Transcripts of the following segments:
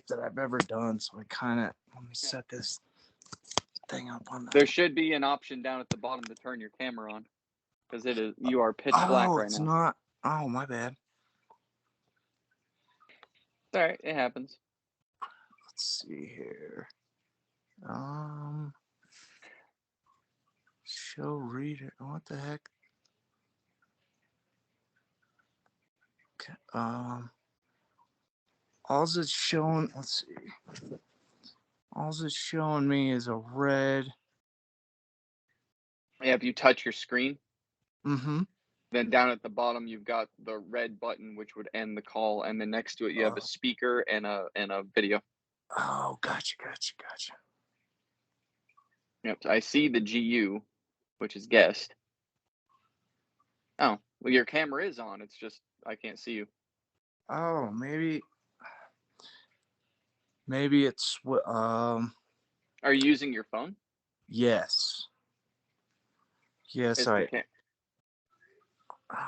that I've ever done, so I kind of let me set this thing up on There the. should be an option down at the bottom to turn your camera on, because you are pitch black Oh, right it's now. not. Oh, my bad. It's all right, it happens. Let's see here. Show reader. What the heck? Okay. All's it's showing. Let's see. All's it's showing me is a red. Yeah, if you touch your screen, Mm-hmm. then down at the bottom you've got the red button which would end the call, and then next to it you have a speaker and a video. Oh, gotcha. Yep, I see the GU, which is guest. Oh, well, your camera is on. It's just I can't see you. Oh, maybe it's Are you using your phone? yes. Yes, Is I.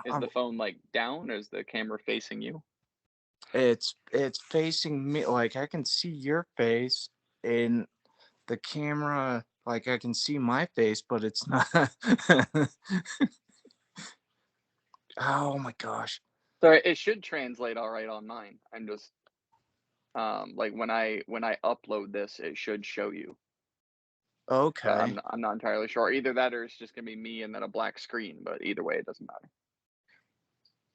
the phone like down, or is the camera facing you? It's facing me. Like I can see your face in the camera. Like I can see my face, but it's not. Oh my gosh. Sorry, it should translate all right on mine. I'm just like when I upload this, it should show you. But Okay. I'm not entirely sure. Either that or it's just gonna be me and then a black screen. But either way, it doesn't matter.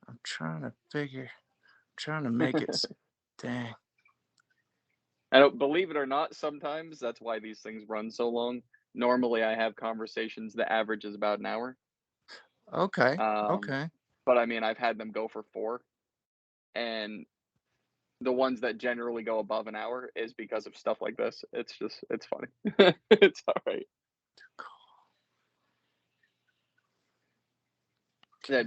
I'm trying to make it. Dang. I don't believe it or not. Sometimes that's why these things run so long. Normally, I have conversations that average is about an hour. Okay. Um, Okay. but I mean, I've had them go for 4, and the ones that generally go above an hour is because of stuff like this. It's funny. It's all right. That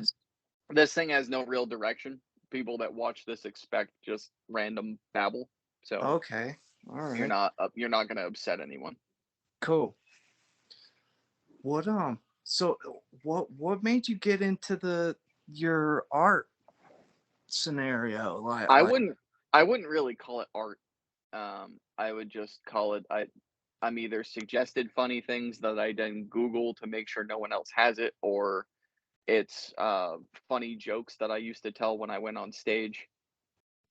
this thing has no real direction. People that watch this expect just random babble. So Okay. All right. you're not gonna upset anyone. Cool. What So what made you get into your art scenario? I Like wouldn't I wouldn't really call it art. I would just call it I'm either suggested funny things that I then Google to make sure no one else has it, or it's funny jokes that I used to tell when I went on stage,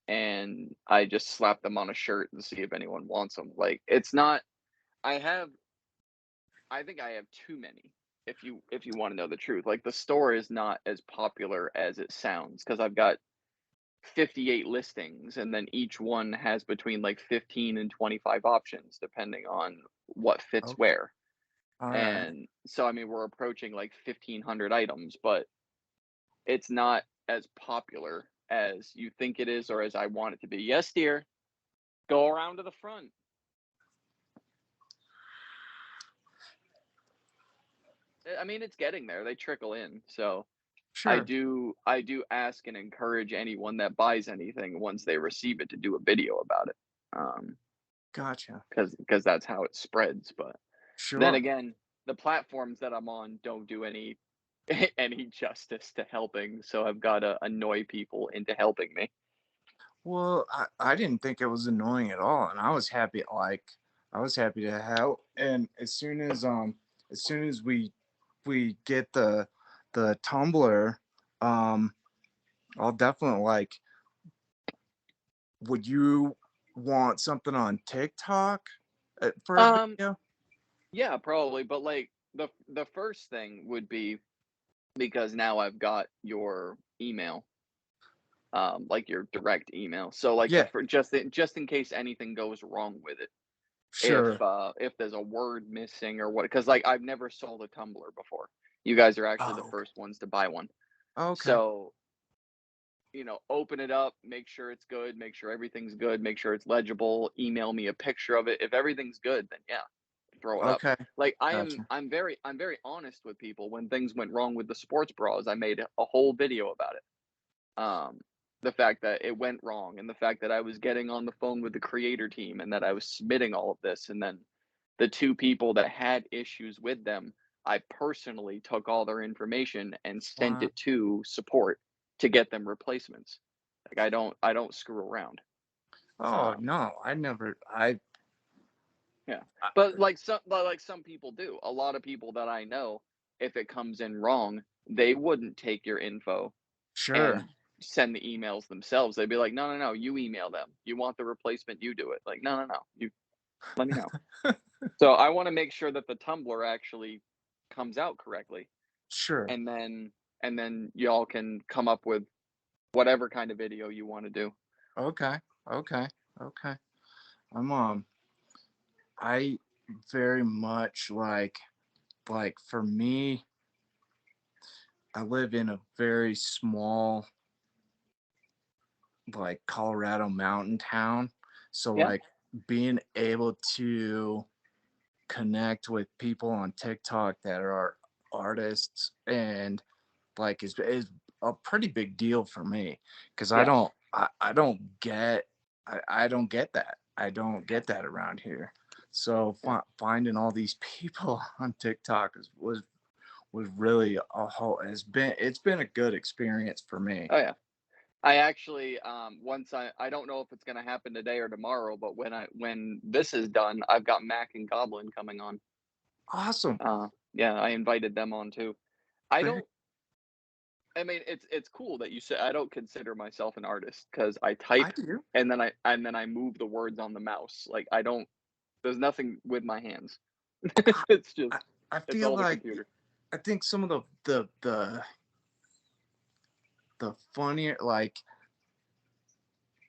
and I just slap them on a shirt and see if anyone wants them. Like it's not. I have. I think I have too many. If you want to know the truth, like the store is not as popular as it sounds because I've got 58 listings, and then each one has between like 15 and 25 options depending on what fits okay. where. All right. And so I mean we're approaching like 1500 items, but it's not as popular as you think it is or as I want it to be. Yes, dear. Go around to the front. I mean it's getting there. They trickle in. So Sure. I do ask and encourage anyone that buys anything once they receive it to do a video about it. Gotcha. Because that's how it spreads. But then Sure. again, the platforms that I'm on don't do any any justice to helping, so I've got to annoy people into helping me. Well, I didn't think it was annoying at all, and I was happy to help. And as soon as we get the Tumblr, um I'll definitely like. Would you want something on TikTok for a Um, video? yeah, probably, but like the first thing would be because now I've got your email, like your direct email. So like Yeah, for just in case anything goes wrong with it, sure. if there's a word missing or what, because like I've never sold a Tumblr before. You guys are actually the Oh, first ones to buy one. okay. So open it up, make sure it's good, make sure everything's good, make sure it's legible, email me a picture of it. If everything's good, then yeah, throw it up. Okay. Like Gotcha. I'm very honest with people when things went wrong with the sports bras. I made a whole video about it. The fact that it went wrong and the fact that I was getting on the phone with the creator team and that I was submitting all of this, and then the 2 people that had issues with them, I personally took all their information and sent Wow. it to support to get them replacements. Like I don't screw around. Oh Um, no, I never. yeah, I but like some people do. A lot of people that I know, if it comes in wrong, they wouldn't take your info sure. and send the emails themselves. They'd be like, no, no, no, you email them. You want the replacement, you do it. Like, no, no, no, you let me know. So I want to make sure that the Tumblr actually comes out correctly, Sure. and then y'all can come up with whatever kind of video you want to do. Okay. Okay. Okay. I'm I very much like for me, I live in a very small like Colorado mountain town. So Yeah, like being able to connect with people on TikTok that are artists and like is a pretty big deal for me because yeah, I don't get I don't get that. I don't yeah, get that around here. So yeah. finding all these people on TikTok was really a whole it's been a good experience for me. Oh yeah. I actually once I don't know if it's gonna happen today or tomorrow, but when this is done, I've got Mac and Goblin coming on. Awesome. Yeah, I invited them on too. I Very, don't I mean, it's cool that you say I don't consider myself an artist because I I type do. and then I move the words on the mouse. Like I don't there's nothing with my hands. I, It's just I I it's feel all the like computer. I think some of the funnier like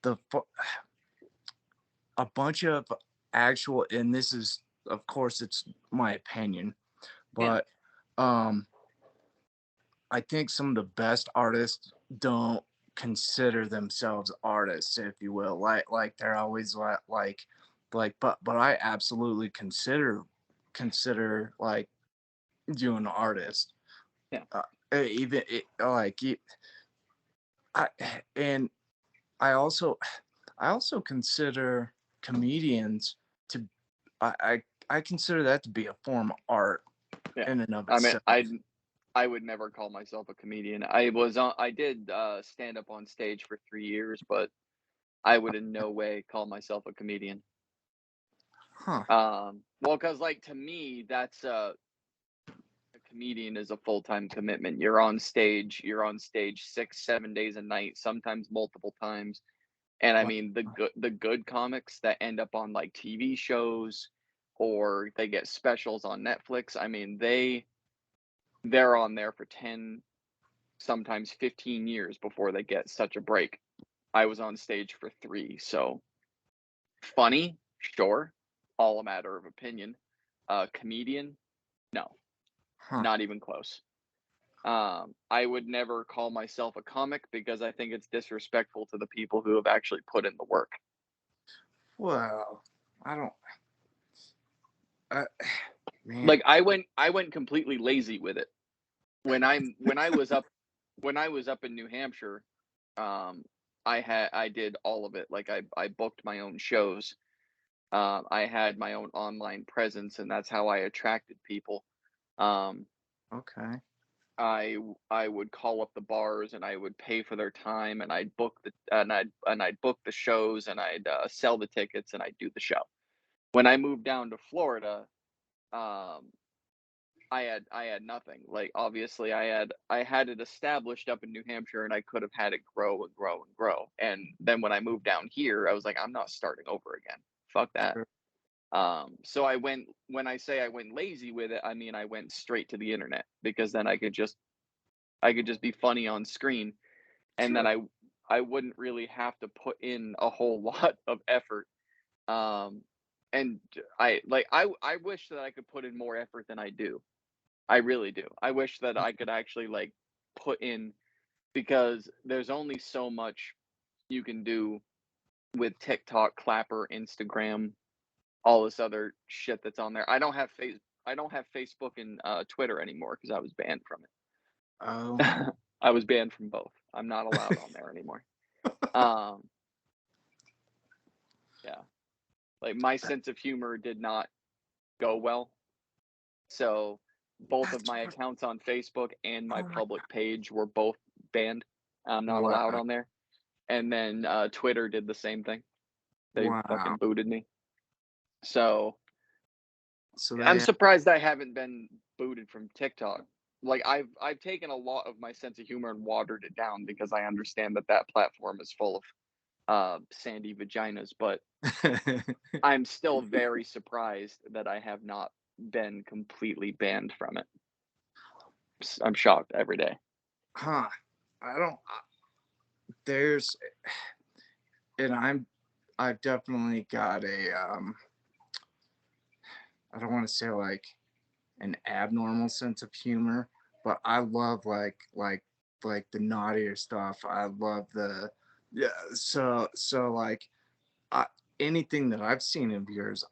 the a bunch of actual and this is of course it's my opinion, Yeah. but um I think some of the best artists don't consider themselves artists, if you will. Like they're always but I absolutely consider like you an artist. Yeah. Uh, even it, like it, I and I also consider comedians to I consider that to be a form of art Yeah. in and of I mean, itself. I would never call myself a comedian. I did stand up on stage for 3 years, but I would in no way call myself a comedian. Huh. Well, cause like, to me, that's, a comedian is a full-time commitment. You're on stage 6, 7 days a night, sometimes multiple times, and I Wow. mean, the good comics that end up on, like, TV shows or they get specials on Netflix, I mean, they're on there for 10, sometimes 15 years before they get such a break. I was on stage for 3, so funny, sure, all a matter of opinion. Comedian, no, Huh. not even close. I would never call myself a comic because I think it's disrespectful to the people who have actually put in the work. Well, I don't. Uh, man. Like I went completely lazy with it. When I was up when I was up in New Hampshire, um, I did all of it. Like I booked my own shows. I had my own online presence, and that's how I attracted people. Um, Okay. I would call up the bars and I would pay for their time and I'd book the shows and I'd sell the tickets and I'd do the show. When I moved down to Florida, um, I had nothing. Like obviously I had it established up in New Hampshire and I could have had it grow and grow and grow. And then when I moved down here, I was like, I'm not starting over again. Fuck that. Sure. So I went when I say I went lazy with it, I mean I went straight to the internet because then I could just be funny on screen and then Sure. I wouldn't really have to put in a whole lot of effort. Um, and I wish that I could put in more effort than I do. I really do. I wish that I could actually like put in because there's only so much you can do with TikTok, Clapper, Instagram, all this other shit that's on there. I don't have Facebook and Twitter anymore because I was banned from Oh. it. I was banned from both. I'm not allowed on there anymore. Um, yeah, like my sense of humor did not go well, so both of That's my what. accounts on Facebook and my Oh my. public page were both banned. I'm not allowed Wow. on there. And then Twitter did the same thing. They fucking Wow. booted me. So So I'm they surprised I haven't been booted from TikTok. Like I've taken a lot of my sense of humor and watered it down because I understand that that platform is full of sandy vaginas, but I'm still very surprised that I have not been completely banned from it. I'm shocked every day. Huh. I don't there's and I've definitely got a I don't want to say like an abnormal sense of humor, but I love like the naughtier stuff. I love the yeah. So like I, anything that I've seen of yours,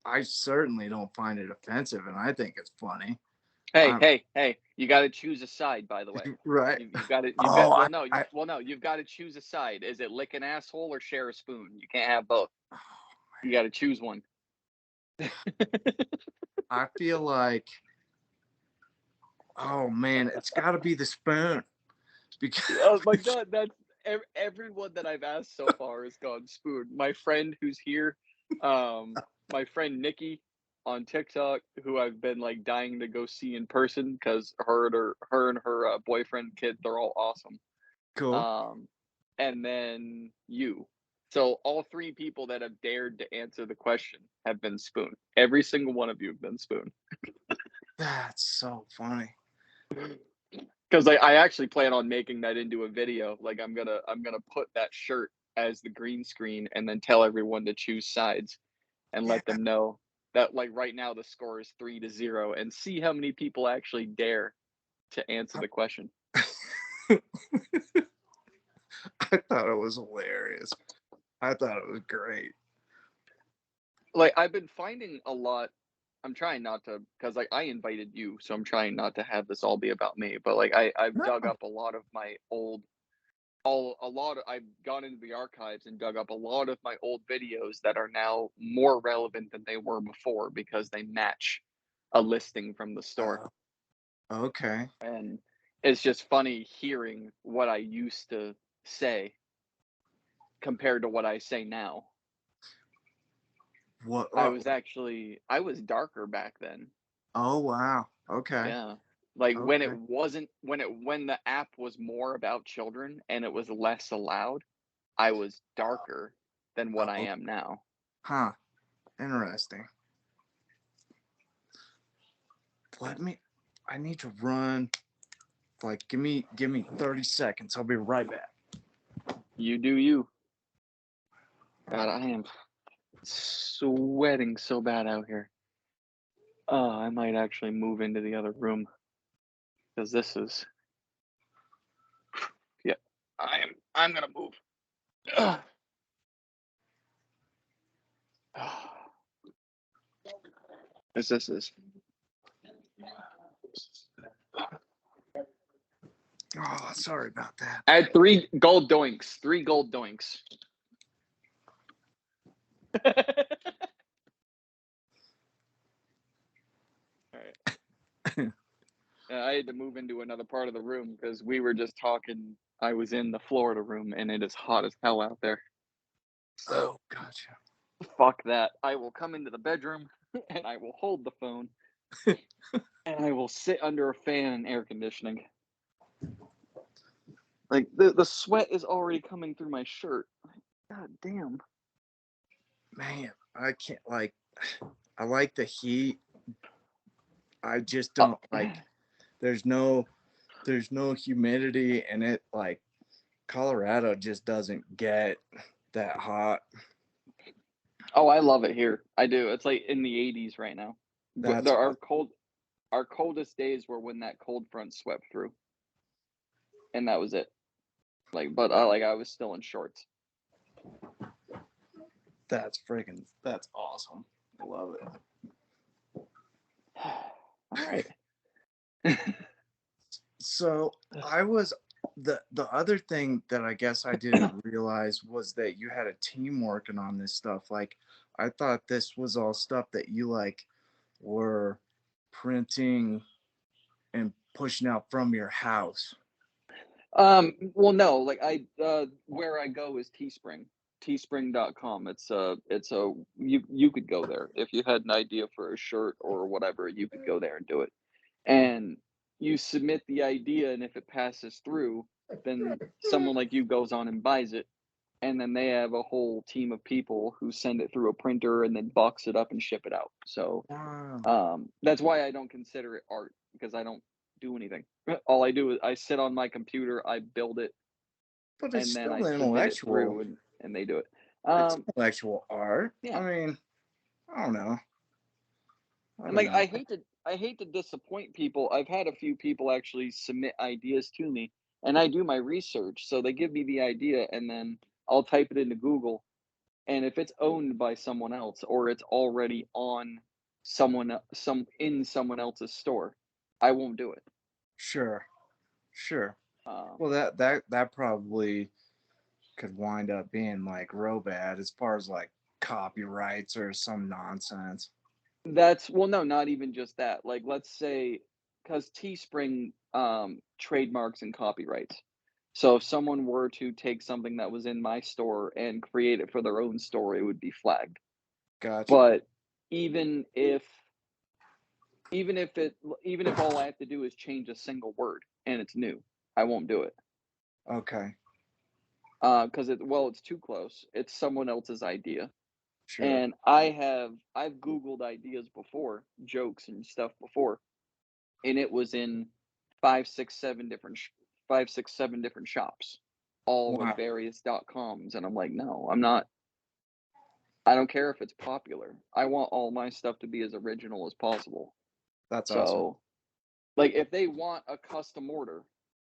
I certainly don't find it offensive, and I think it's funny. Hey, I'm hey, hey! You got to choose a side, by the way. right. You've got to. You've got. Oh, Well, no. You've got to choose a side. Is it lick an asshole or share a spoon? You can't have both. You got to choose one. I feel like oh man, it's got to be the spoon because Oh my god, that's everyone that I've asked so far has gone spoon. My friend who's here, my friend Nikki on TikTok, who I've been like dying to go see in person because her and her boyfriend kid, they're all awesome. cool. Um, and then you. So all three people that have dared to answer the question have been spoon. Every single one of you have been spoon. That's so funny. Because I actually plan on making that into a video. Like I'm gonna put that shirt as the green screen and then tell everyone to choose sides and Yeah. let them know that like right now the score is 3-0 and see how many people actually dare to answer the question. I thought it was hilarious. I thought it was great. Like I've been finding a lot. I'm trying not to because like I invited you, so I'm trying not to have this all be about me. But like I've No. dug up a lot of my old all a lot of, I've gone into the archives and dug up a lot of my old videos that are now more relevant than they were before because they match a listing from the store. Uh, okay. And it's just funny hearing what I used to say compared to what I say now. What? I was darker back then. Oh wow. Okay. Yeah. Like when it Okay. wasn't when the app was more about children and it was less allowed, I was darker than what I Oh, am now. huh. Interesting. Let me. I need to run. Like, give me 30 seconds. I'll be right back. You do you. God, I am sweating so bad out here. I might actually move into the other room because this is yeah. I'm gonna move. Ugh. This is. Oh, sorry about that. I had 3 gold doinks. 3 gold doinks. All right. I had to move into another part of the room because we were just talking. I was in the Florida room and it is hot as hell out there. So Oh, gotcha. fuck that. I will come into the bedroom and I will hold the phone and I will sit under a fan and air conditioning. Like the sweat is already coming through my shirt. God damn. Man, I can't like. I like the heat. I just Oh, don't like. There's no. There's no humidity, and it like Colorado just doesn't get that hot. oh, I love it here. I do. It's like in the 80s right now. But That's there awesome. are our coldest days were when that cold front swept through, and that was it. Like, but I was still in shorts. That's awesome. I love All right. it. So I was the other thing that I guess I didn't realize was that you had a team working on this stuff. Like I thought this was all stuff that you like were printing and pushing out from your house. Well, no, like where I go is Teespring. teespring.com. It's a you could go there if you had an idea for a shirt or whatever. You could go there and do it, and you submit the idea, and if it passes through, then someone like you goes on and buys it, and then they have a whole team of people who send it through a printer and then box it up and ship it out. So Wow. that's why I don't consider it art, because I don't do anything. All I do is I sit on my computer, I build it, But it's and then I still submit it intellectual. through, and they do it. It's Um, intellectual art. I yeah, mean, I don't know. I and don't like know. I hate to disappoint people. I've had a few people actually submit ideas to me, and I do my research. So they give me the idea, and then I'll type it into Google, and if it's owned by someone else or it's already on someone else's store, I won't do it. Sure, sure. Um, Well, that probably could wind up being like real bad as far as like copyrights or some nonsense. that's well, no, not even just that. Like, let's say, because Teespring trademarks and copyrights. So if someone were to take something that was in my store and create it for their own store, it would be flagged. Gotcha. But even if even if it even if all I have to do is change a single word and it's new, I won't do it. Okay. Because it's too close. It's someone else's idea. Sure. And I've Googled ideas before, jokes and stuff before, and it was in five, six, seven different 5, 6, 7 different shops, all with Wow. various .coms, and I'm like, no, I'm not. I don't care if it's popular. I want all my stuff to be as original as possible. That's awesome. So, like, if they want a custom order,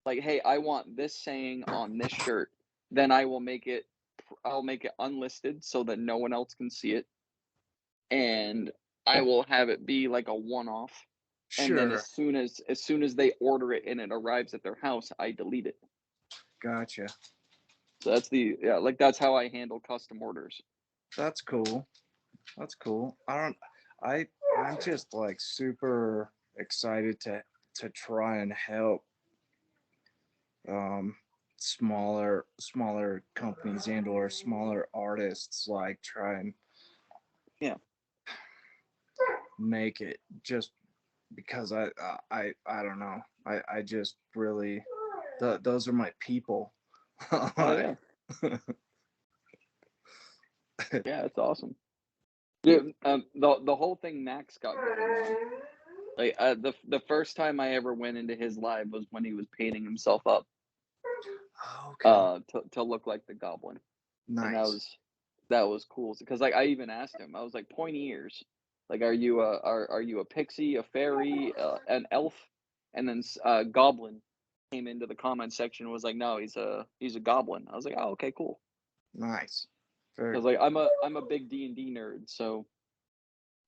like, hey, I want this saying on this shirt, then I'll make it unlisted so that no one else can see it, and I will have it be like a one-off. And then Sure. as soon as they order it and it arrives at their house, I delete it. Gotcha. So like that's how I handle custom orders. That's cool. That's cool. I I'm just like super excited to try and help um smaller companies and or smaller artists like try and Yeah. make it just because I don't know. I just really those are my people. Oh yeah. Yeah, it's awesome. Dude, the whole thing Max got going on. Like the first time I ever went into his live was when he was painting himself up Okay. to look like the goblin. And Nice. that was cool because like I even asked him. I was like, pointy ears. Like, are you a pixie, a fairy, an elf? And then Goblin came into the comment section and was like, no, he's a goblin. I was like, oh, okay, cool. Nice. I Very was like, cool. I'm a big D&D nerd, so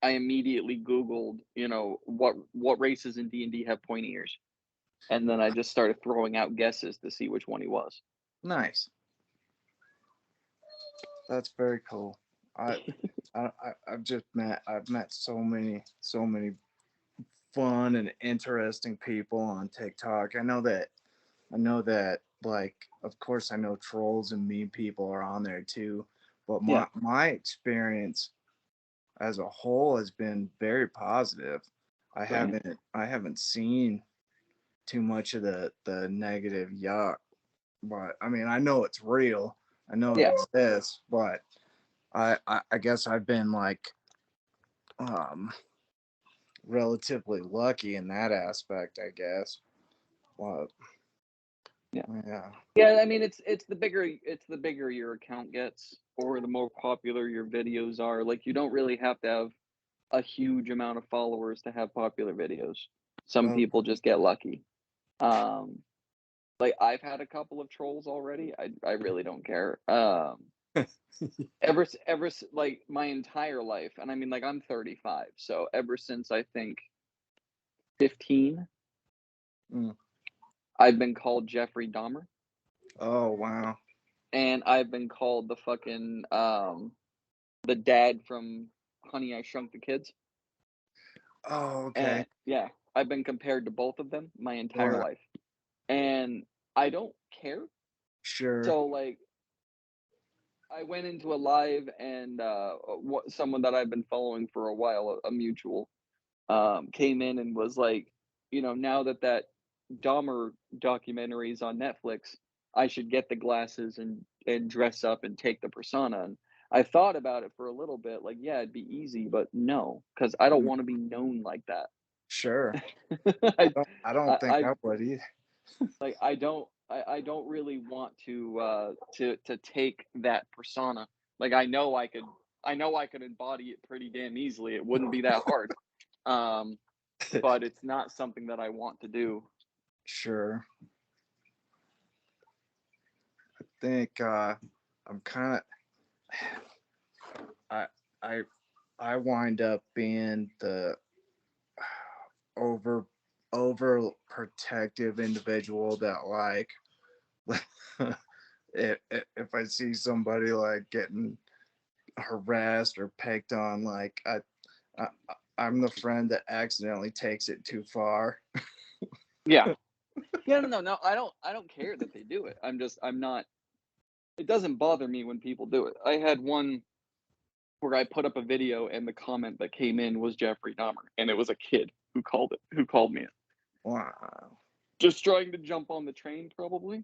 I immediately Googled, what races in D&D have pointy ears, and then I just started throwing out guesses to see which one he was. Nice. That's very cool. I I've met so many fun and interesting people on TikTok. I know that like of course I know trolls and mean people are on there too, but Yeah, my experience as a whole has been very positive. right. I haven't seen too much of the negative yuck, but I mean I know it's real. I know it Yeah, exists, but I guess I've been like um relatively lucky in that aspect, I guess. But yeah. yeah. Yeah, I mean, it's the bigger your account gets, or the more popular your videos are. Like, you don't really have to have a huge amount of followers to have popular videos. Some Oh, people just get lucky. Um, like I've had a couple of trolls already. I really don't care. Like my entire life, and I mean, like I'm 35, so ever since I think 15, mm. I've been called Jeffrey Dahmer, Oh wow. and I've been called the dad from Honey I Shrunk the Kids. Oh okay. And yeah, I've been compared to both of them my entire Right. life. And I don't care. Sure. So like I went into a live and someone that I've been following for a while, a mutual, came in and was like, now that Dahmer documentary is on Netflix, I should get the glasses and dress up and take the persona. And I thought about it for a little bit, like, yeah, it'd be easy, but no, because I don't Mm, want to be known like that. sure. I, I don't think I I would either. like I don't really want to take that persona. Like I know I could embody it pretty damn easily. It wouldn't be that hard. Um, but it's not something that I want to do. Sure. I think I'm kind of I I I wind up being the over over protective individual that like if I see somebody like getting harassed or picked on, like I I'm the friend that accidentally takes it too far. Yeah. Yeah, no. I don't care that they do it. I'm not it doesn't bother me when people do it. I had one where I put up a video and the comment that came in was Jeffrey Dahmer, and it was a kid who called me it. Wow. Just trying to jump on the train probably.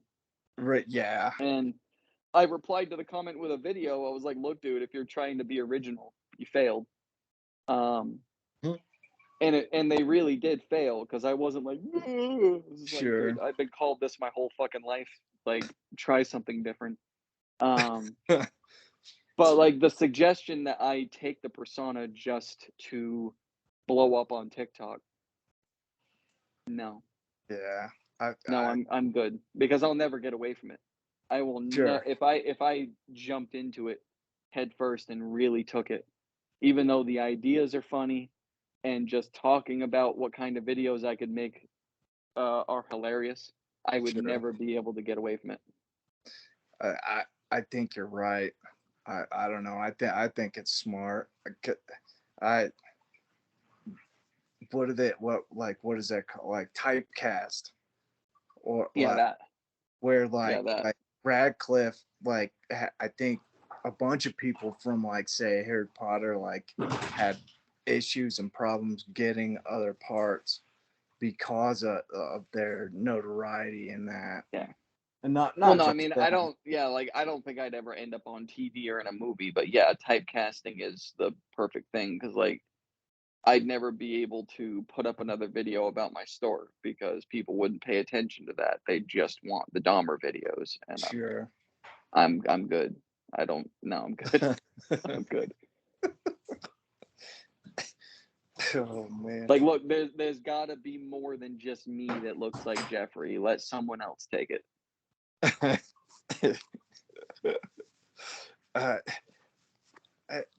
Right, yeah. And I replied to the comment with a video. I was like, "Look, dude, if you're trying to be original, you failed." Um, Hmm. and they really did fail because I wasn't like, "Ugh." This is like, dude, Sure. I've been called this my whole fucking life. Like, try something different. Um, but like the suggestion that I take the persona just to blow up on TikTok, no, Yeah. no, I I'm good because I'll never get away from it. I will sure. if I jumped into it head first and really took it, even though the ideas are funny and just talking about what kind of videos I could make are hilarious, I would Sure. never be able to get away from it. I think you're right. I don't know. I think it's smart. I what are they what is that called? Like typecast or Yeah, like that. where Yeah, that. like Radcliffe I think a bunch of people from like say Harry Potter like had issues and problems getting other parts because of their notoriety in that, Yeah. and Well, not no, I just mean, them. I don't think I'd ever end up on TV or in a movie, but yeah, typecasting is the perfect thing because, like, I'd never be able to put up another video about my store because people wouldn't pay attention to that. They just want the Dahmer videos, and Sure. I'm good. I don't no, I'm good. I'm good. Oh man. Like, look, there's gotta be more than just me that looks like Jeffrey. Let someone else take it. uh,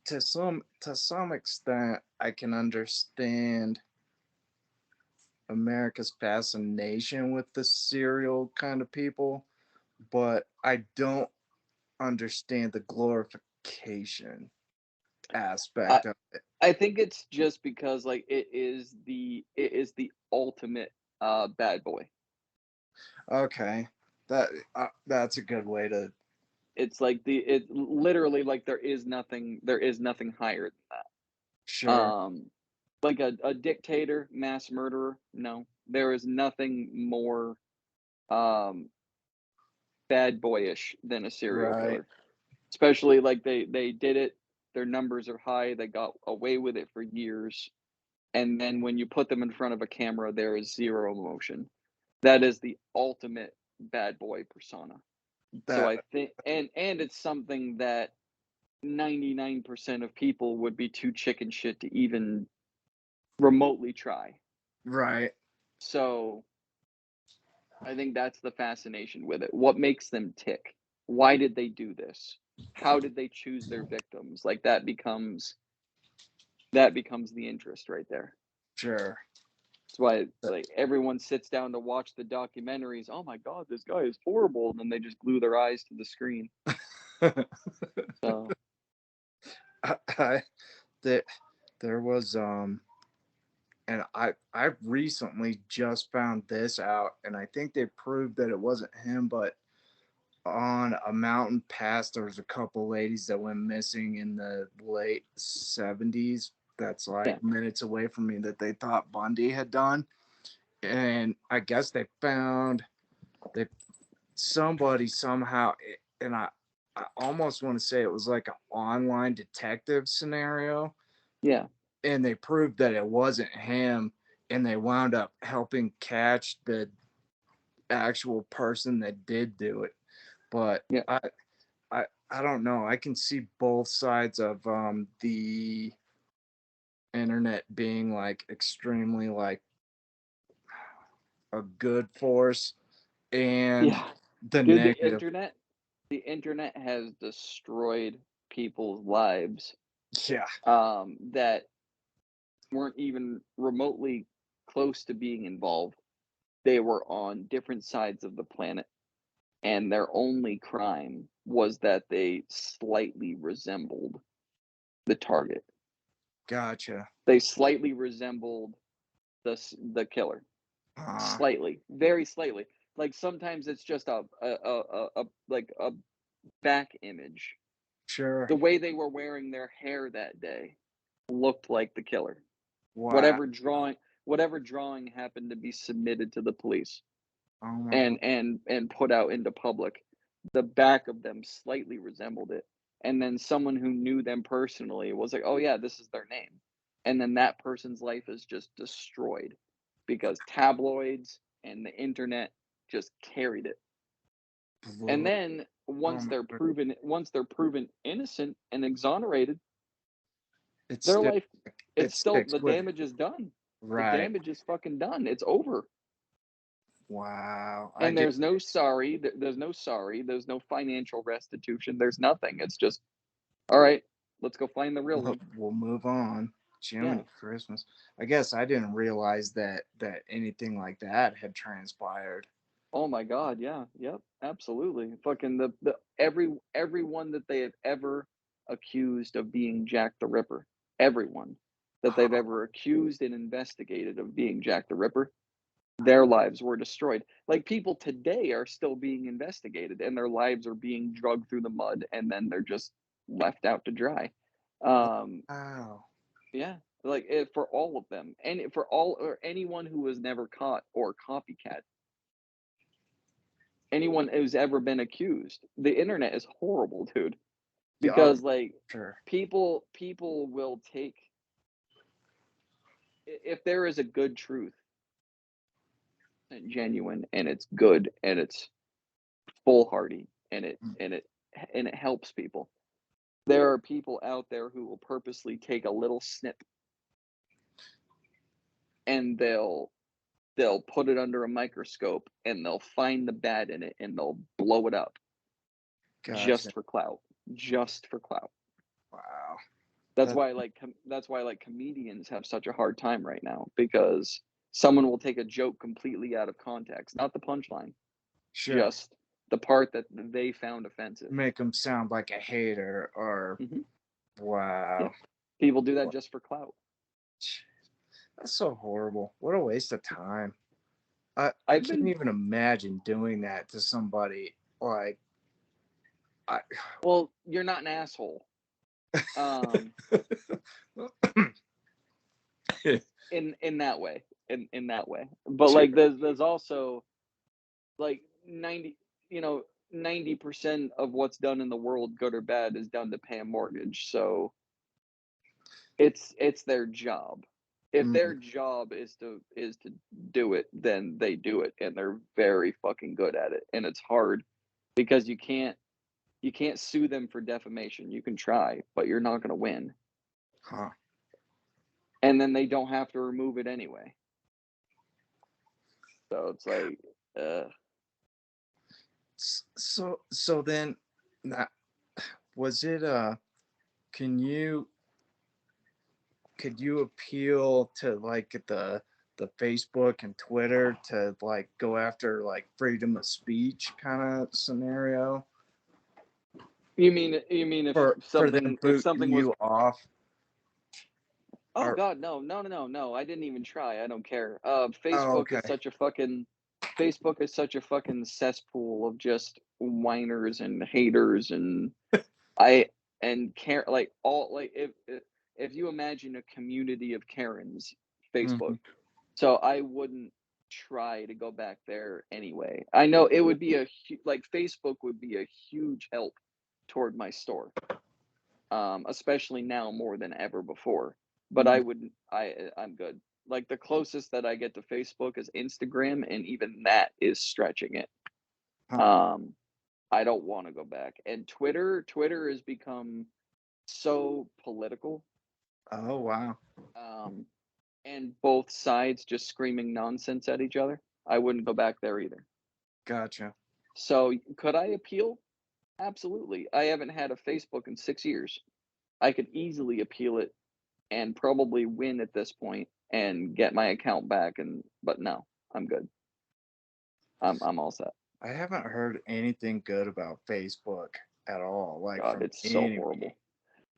to some extent, I can understand America's fascination with the serial kind of people, but I don't understand the glorification I aspect of it. I think it's just because, like, it is the ultimate, bad boy. Okay, that's a good way to. It's like it literally, like, there is nothing higher than that. Sure. Like a dictator, mass murderer, no. There is nothing more, um, bad boyish than a serial Right. killer. Especially, like, they did it, their numbers are high, they got away with it for years, and then when you put them in front of a camera, there is zero emotion. That is the ultimate bad boy persona. So That I think and it's something that 99% of people would be too chicken shit to even remotely try. right. So I think that's the fascination with it. What makes them tick? Why did they do this? How did they choose their victims? Like that becomes the interest right there. Sure. That's why like everyone sits down to watch the documentaries. Oh my god, this guy is horrible, and then they just glue their eyes to the screen. So I, there, there was and I recently just found this out, and I think they proved that it wasn't him, but on a mountain pass, there was a couple ladies that went missing in the late 70s. That's Yeah, like minutes away from me that they thought Bundy had done. And I guess they somebody somehow, and I almost want to say it was like an online detective scenario, yeah, and they proved that it wasn't him, and they wound up helping catch the actual person that did do it. But yeah, I don't know. I can see both sides of the internet being like extremely like a good force and yeah. the Dude, negative. the internet has destroyed people's lives Yeah, that weren't even remotely close to being involved. They were on different sides of the planet, and their only crime was that they slightly resembled the target. gotcha. They slightly resembled the killer. Uh, Slightly, very slightly. Like sometimes it's just a back image. sure. The way they were wearing their hair that day looked like the killer. Wow. Whatever drawing happened to be submitted to the police Oh my god. and put out into public, the back of them slightly resembled it. And then someone who knew them personally was like, "Oh yeah, this is their name." And then that person's life is just destroyed because tabloids and the internet just carried it. And Blow. then Oh my god. once they're proven innocent and exonerated, It their sticks. life, It it's still, sticks the with you. damage is done. The Right. damage is fucking done. It's over. Wow. I And did. there's no sorry, there's no financial restitution, there's nothing. It's just, all right, let's go find the real one. We'll move on. Yeah. Jiminy Christmas. I guess I didn't realize that anything like that had transpired. Oh my God. Yeah. Yep. Absolutely. Fucking the everyone that they have ever accused of being Jack the Ripper, everyone that they've Huh. ever accused and investigated of being Jack the Ripper, their lives were destroyed. Like people today are still being investigated and their lives are being dragged through the mud and then they're just left out to dry. Um, Wow. yeah, like for all of them and for all or anyone who was never caught or copycat, anyone who's ever been accused. The internet is horrible, dude, Yeah, oh, because like sure. people will take, if there is a good truth and genuine and it's good and it's foolhardy Mm. and it helps people. There are people out there who will purposely take a little snip and they'll put it under a microscope and they'll find the bad in it and they'll blow it up Gotcha. just for clout. Just for clout. Wow. That's That why that's why like comedians have such a hard time right now because someone will take a joke completely out of context, not the punchline, sure. just the part that they found offensive. Make them sound like a hater or Hmm. wow. Yeah, people do that What? just for clout. That's so horrible. What a waste of time. I I've can't been even imagine doing that to somebody like I Well, you're not an asshole. Um, in that way, in that way. But sure. like, there's also like 90, 90% of what's done in the world, good or bad, is done to pay a mortgage. So it's their job. If Mm, their job is to do it, then they do it, and they're very fucking good at it. And it's hard because you can't sue them for defamation. You can try, but you're not going to win. huh. And then they don't have to remove it anyway. So it's like, uh, So then that was it can you could you appeal to like the Facebook and Twitter to like go after like freedom of speech kind of scenario you mean for them if booting something was, you off oh or God, no, no, no, no, no, I didn't even try. I don't care. oh Facebook is okay such a fucking Facebook is such a fucking cesspool of just whiners and haters and I and care like all like if you imagine a community of Karens, Facebook. Mhm. So I wouldn't try to go back there anyway. I know it would be like Facebook would be a huge help toward my store, especially now more than ever before. But I Mhm. wouldn't. I'm good. Like the closest that I get to Facebook is Instagram, and even that is stretching it. Huh. Um, I don't want to go back. And Twitter has become so political. Oh, wow. Um, and both sides just screaming nonsense at each other. I wouldn't go back there either. Gotcha. So could I appeal? Absolutely. I haven't had a Facebook in 6 years. I could easily appeal it and probably win at this point and get my account back. And but no, I'm good. I'm all set. I haven't heard anything good about Facebook at all, like God, from it's so any. horrible.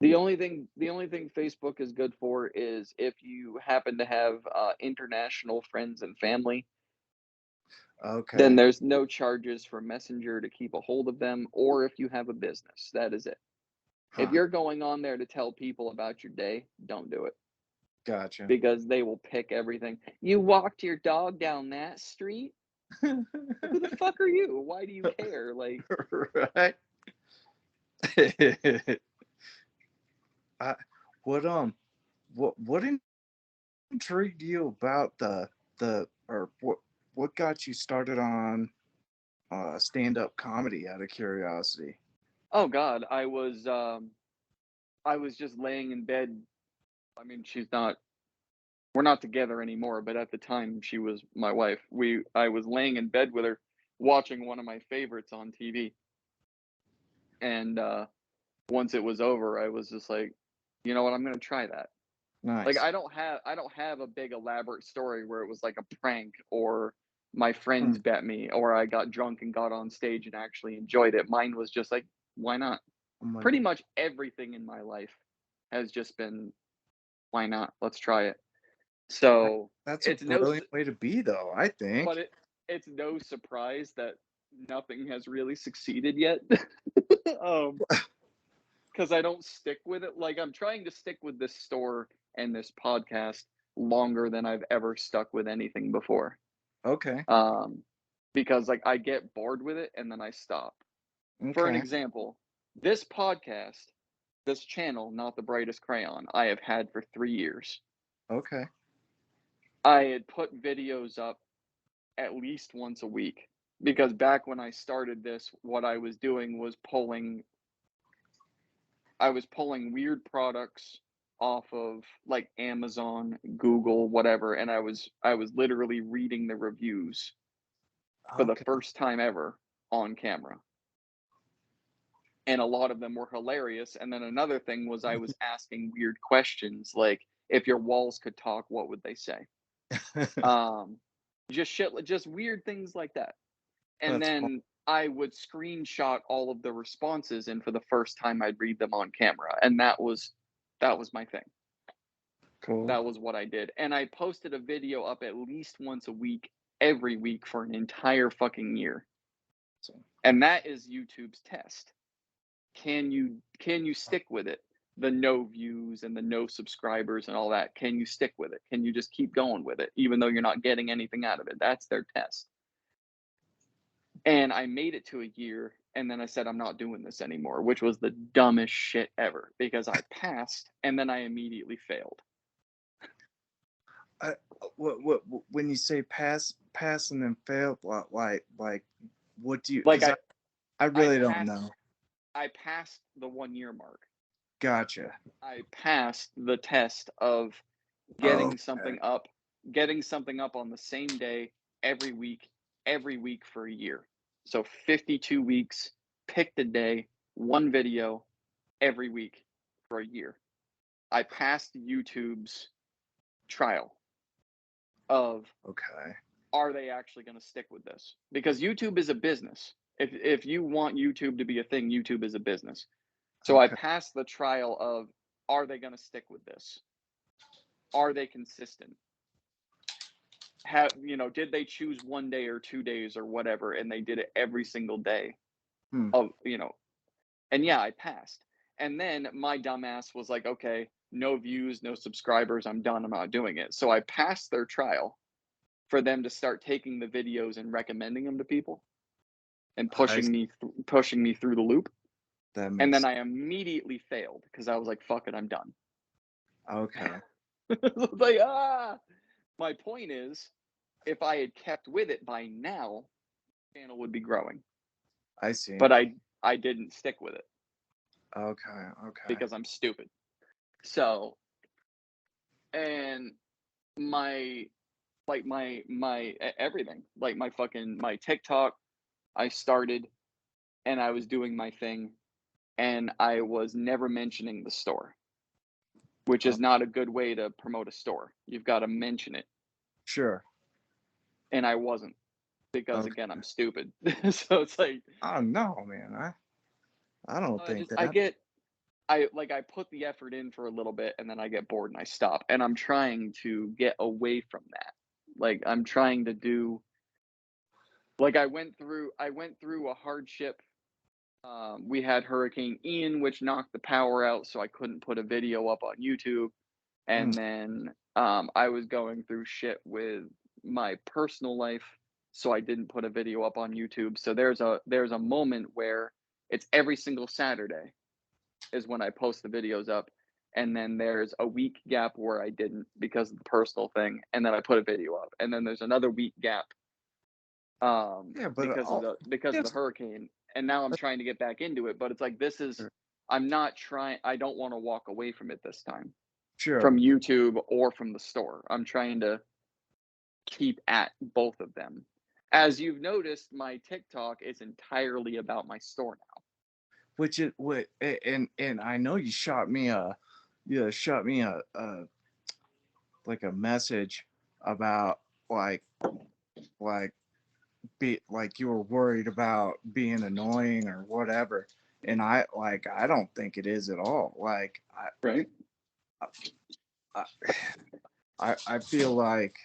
The only thing Facebook is good for is if you happen to have international friends and family, then Okay. there's no charges for Messenger to keep a hold of them, or if you have a business, that is it. If Huh. you're going on there to tell people about your day, don't do it Gotcha. because they will pick everything. You walked your dog down that street? Who the fuck are you? Why do you care? Like, Right. I, what what intrigued you about the or what got you started on stand up comedy out of curiosity? oh God, I was just laying in bed. I mean, we're not together anymore, but at the time she was my wife. I was laying in bed with her watching one of my favorites on TV. And once it was over, I was just like, you know what, I'm gonna try that. Like Nice. I don't have a big elaborate story where it was like a prank or my Hmm. friends bet me or I got drunk and got on stage and actually enjoyed it. Mine was just like, why not? I'm like, Pretty much everything in my life has just been, why not? Let's try it. So that's a it's no brilliant way to be, though, I but think. it's no surprise that nothing has really succeeded yet. um because I don't stick with it. Like I'm trying to stick with this store and this podcast longer than I've ever stuck with anything before. Okay. Um, because like I get bored with it and then I stop. For an Okay. example, this podcast, this channel, not the brightest crayon, I have had for 3 years. Okay. I had put videos up at least once a week because back when I started this, what I was pulling weird products off of like Amazon, Google, whatever, and I was literally reading the reviews for the Okay. first time ever on camera. And a lot of them were hilarious. And then another thing was I was asking weird questions like if your walls could talk, what would they say? Um just weird things like that. And That's fun. then I would screenshot all of the responses and for the first time I'd read them on camera. And that was my thing. Cool. That was what I did. And I posted a video up at least once a week, every week for an entire fucking year. So, And that is YouTube's test. Can you stick with it? The no views and the no subscribers and all that. Can you stick with it? Can you just keep going with it even though you're not getting anything out of it? That's their test. And I made it to a year and then I said I'm not doing this anymore, which was the dumbest shit ever because I passed and then I immediately failed. I, when you say pass and then fail, like what do you? Like Because I I I really don't passed know. I passed the 1 year mark. Gotcha. I passed the test of getting Okay. something up, getting something up on the same day every week for a year. So 52 weeks, picked a day, one video every week for a year. I passed YouTube's trial of Okay. are they actually going to stick with this? Because YouTube is a business. If you want YouTube to be a thing, YouTube is a business. So I Okay. passed the trial of are they going to stick with this? Are they consistent? did they choose 1 day or 2 days or whatever, and they did it every single day Hmm. of, and yeah, I passed. And then my dumbass was like, okay, no views, no subscribers, I'm done, I'm not doing it. So I passed their trial for them to start taking the videos and recommending them to people and I pushing me through the loop. that And makes then I immediately failed because I was like, fuck it, I'm done. okay. It's like, my point is, if I had kept with it by now, the channel would be growing. I see. But I didn't stick with it Okay, okay. because I'm stupid. So, and my my everything, like my TikTok, I started and I was doing my thing and I was never mentioning the store, which Oh, is not a good way to promote a store. You've got to mention it. sure. And I wasn't because Okay. again, I'm stupid. So it's like Oh no, man. I don't think I that. get I put the effort in for a little bit and then I get bored and I stop. And I'm trying to get away from that. Like I'm trying to do like I went through a hardship. We had Hurricane Ian, which knocked the power out, so I couldn't put a video up on YouTube. Hmm. And then I was going through shit with my personal life, so I didn't put a video up on YouTube. So there's a moment where it's every single Saturday is when I post the videos up. And then there's a week gap where I didn't because of the personal thing, and then I put a video up. And then there's another week gap Yeah, but because of the yes, hurricane. And now I'm trying to get back into it, but it's like I'm not trying. I don't want to walk away from it this time, sure. from YouTube or from the store. I'm trying to keep at both of them. As you've noticed, my TikTok is entirely about my store now. Which is what, and I know you shot me a like a message about like like be like you were worried about being annoying or whatever, and I don't think it is at all. Like Right. I I feel like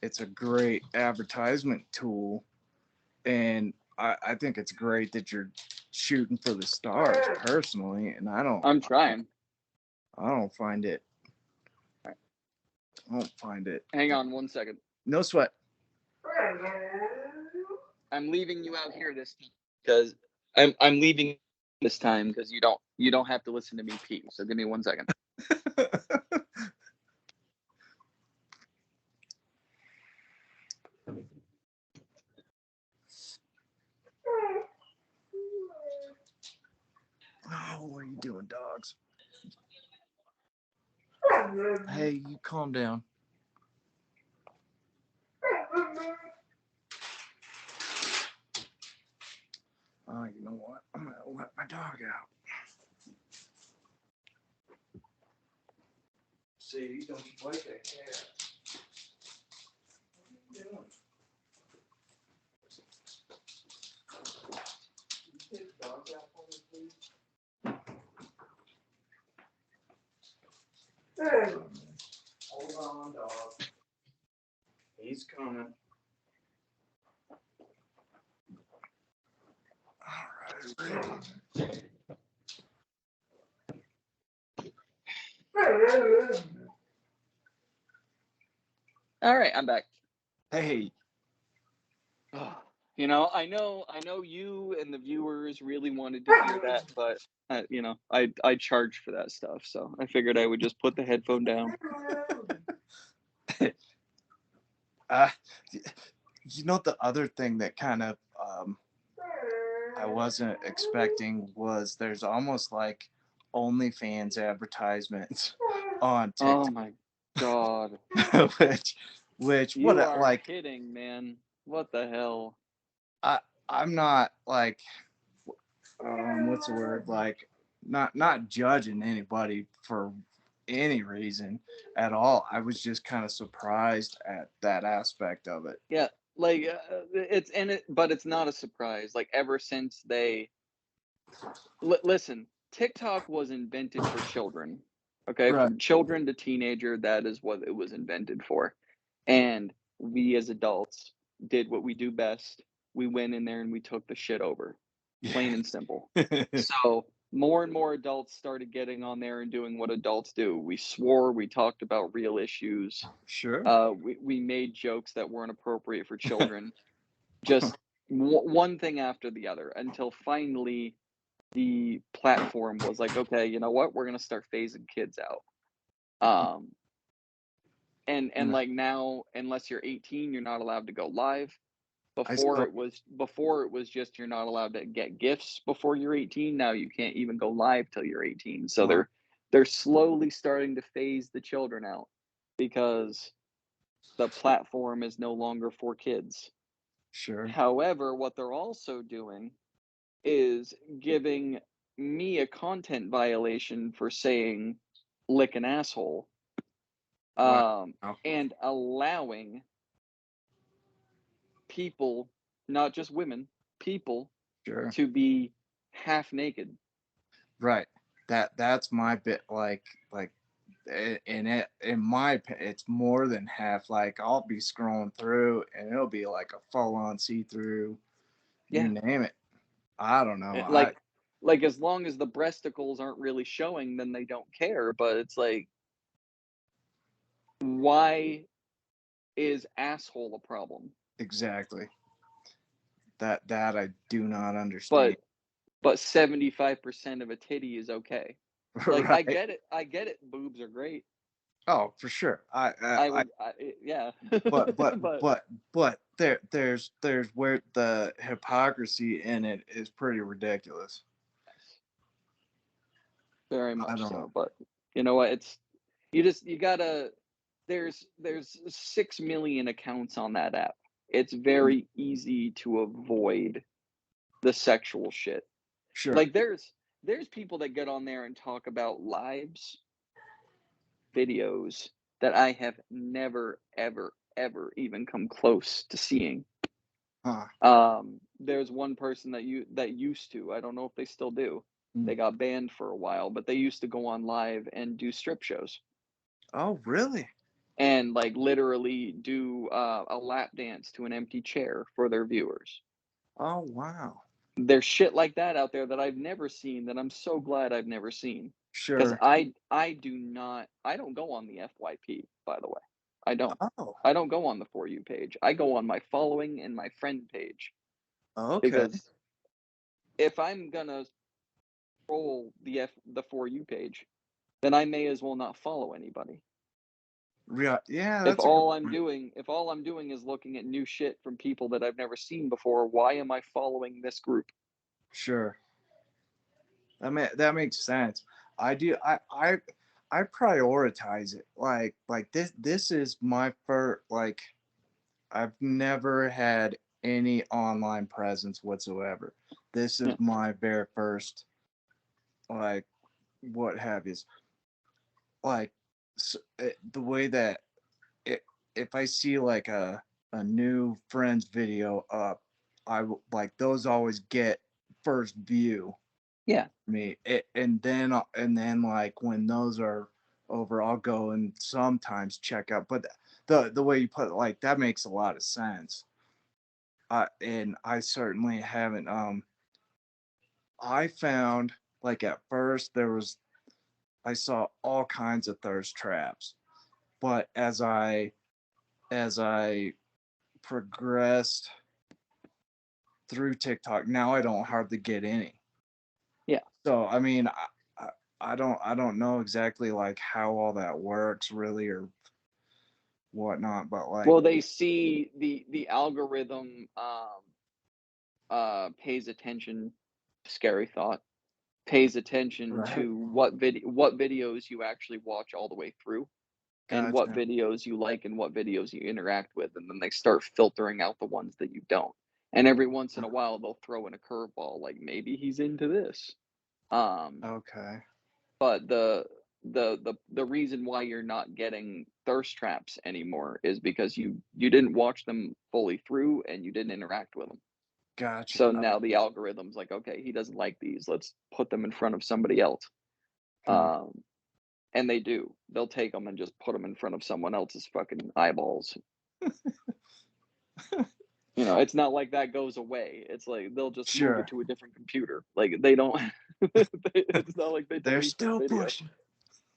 it's a great advertisement tool, and I think it's great that you're shooting for the stars personally, and I'm trying. I don't find it I don't find it Hang on 1 second. no sweat. I'm leaving you out here this time because I'm leaving this time because you don't have to listen to me pee. So give me 1 second. Oh, what are you doing, dogs? Hey, you calm down. Oh, you know what? I'm gonna let my dog out. See, don't you like that cat? What are you doing? Can you take the dog out for me, please? Hey. Hold on, dog. He's coming. All right. All right, I'm back. Hey, I know you and the viewers really wanted to hear that, but I charge for that stuff, so I figured I would just put the headphone down. uh, you know the other thing that kind of I wasn't expecting was there's almost like OnlyFans advertisements on Oh TikTok, my god. which You what are like kidding, man. What the hell? I I'm not like what's the word like not judging anybody for any reason at all. I was just kind of surprised at that aspect of it. Yeah, like it's in it, but it's not a surprise. Like ever since listen, TikTok was invented for children. Okay, Right. from children to teenager, that is what it was invented for. And we as adults did what we do best. We went in there and we took the shit over, Yeah. plain and simple. So more and more adults started getting on there and doing what adults do. We swore, we talked about real issues. Sure. We made jokes that weren't appropriate for children. Just one thing after the other until finally the platform was like, okay, you know what? We're gonna start phasing kids out. Um, and And like now, unless you're 18, you're not allowed to go live. I still Before it was just you're not allowed to get gifts before you're 18. Now you can't even go live till you're 18. So wow, they're slowly starting to phase the children out because the platform is no longer for kids. sure. However, what they're also doing is giving me a content violation for saying lick an asshole, Wow. and allowing people, not just women, people Sure. to be half naked. Right. That's my bit. Like in it in my it's more than half. Like I'll be scrolling through and it'll be like a full on see through. You Yeah, name it. I don't know. I like as long as the breasticles aren't really showing, then they don't care. But it's like, why is asshole a problem? exactly that I do not understand. But 75% of a titty is okay. Like Right. I get it. Boobs are great. Oh, for sure. I would, yeah, But but there's where the hypocrisy in it is pretty ridiculous. very I much don't know. so. But you know what? It's you gotta. There's 6 million accounts on that app. It's Mm, very easy to avoid the sexual shit. sure. Like there's people that get on there and talk about lives, videos that I have never ever ever even come close to seeing. Huh. There's one person that used to, I don't know if they still do. Mm. They got banned for a while, but they used to go on live and do strip shows Oh, really? and like literally do a lap dance to an empty chair for their viewers. Oh, wow. There's shit like that out there that I've never seen that I'm so glad I've never seen. Because Sure. I don't go on the FYP, by the way. I don't. Oh, I don't go on the For You page. I go on my following and my friend page okay. because if I'm gonna scroll the For You page, then I may as well not follow anybody. Yeah, that's a good point. If all I'm doing is looking at new shit from people that I've never seen before, why am I following this group? Sure. That makes sense. I do. I prioritize it. Like this is my first. Like I've never had any online presence whatsoever. This is Yeah, my very first. Like what have you? Like the way that it, if I see like a new friend's video up, like those always get first view yeah. me and then like when those are over I'll go and sometimes check out but the way you put it like that makes a lot of sense. And I certainly haven't I found like at first there was I saw all kinds of thirst traps, but as I progressed through TikTok now I don't hardly get any. Yeah. So I mean I don't know exactly like how all that works really or whatnot, but like Well, they see the algorithm pays attention, scary thought, pays attention right, to what videos you actually watch all the way through and what gotcha. videos you like and what videos you interact with, and then they start filtering out the ones that you don't. And every once in a while they'll throw in a curveball, like maybe he's into this. Um, Okay, but the reason why you're not getting thirst traps anymore is because you didn't watch them fully through and you didn't interact with them. gotcha. So now the algorithm's like, okay, he doesn't like these. Let's put them in front of somebody else. Okay. Um, And they do. They'll take them and just put them in front of someone else's fucking eyeballs. You know, it's not like that goes away. It's like they'll just move it Sure. to a different computer. Like they don't. It's not like they They're delete the still video. pushing.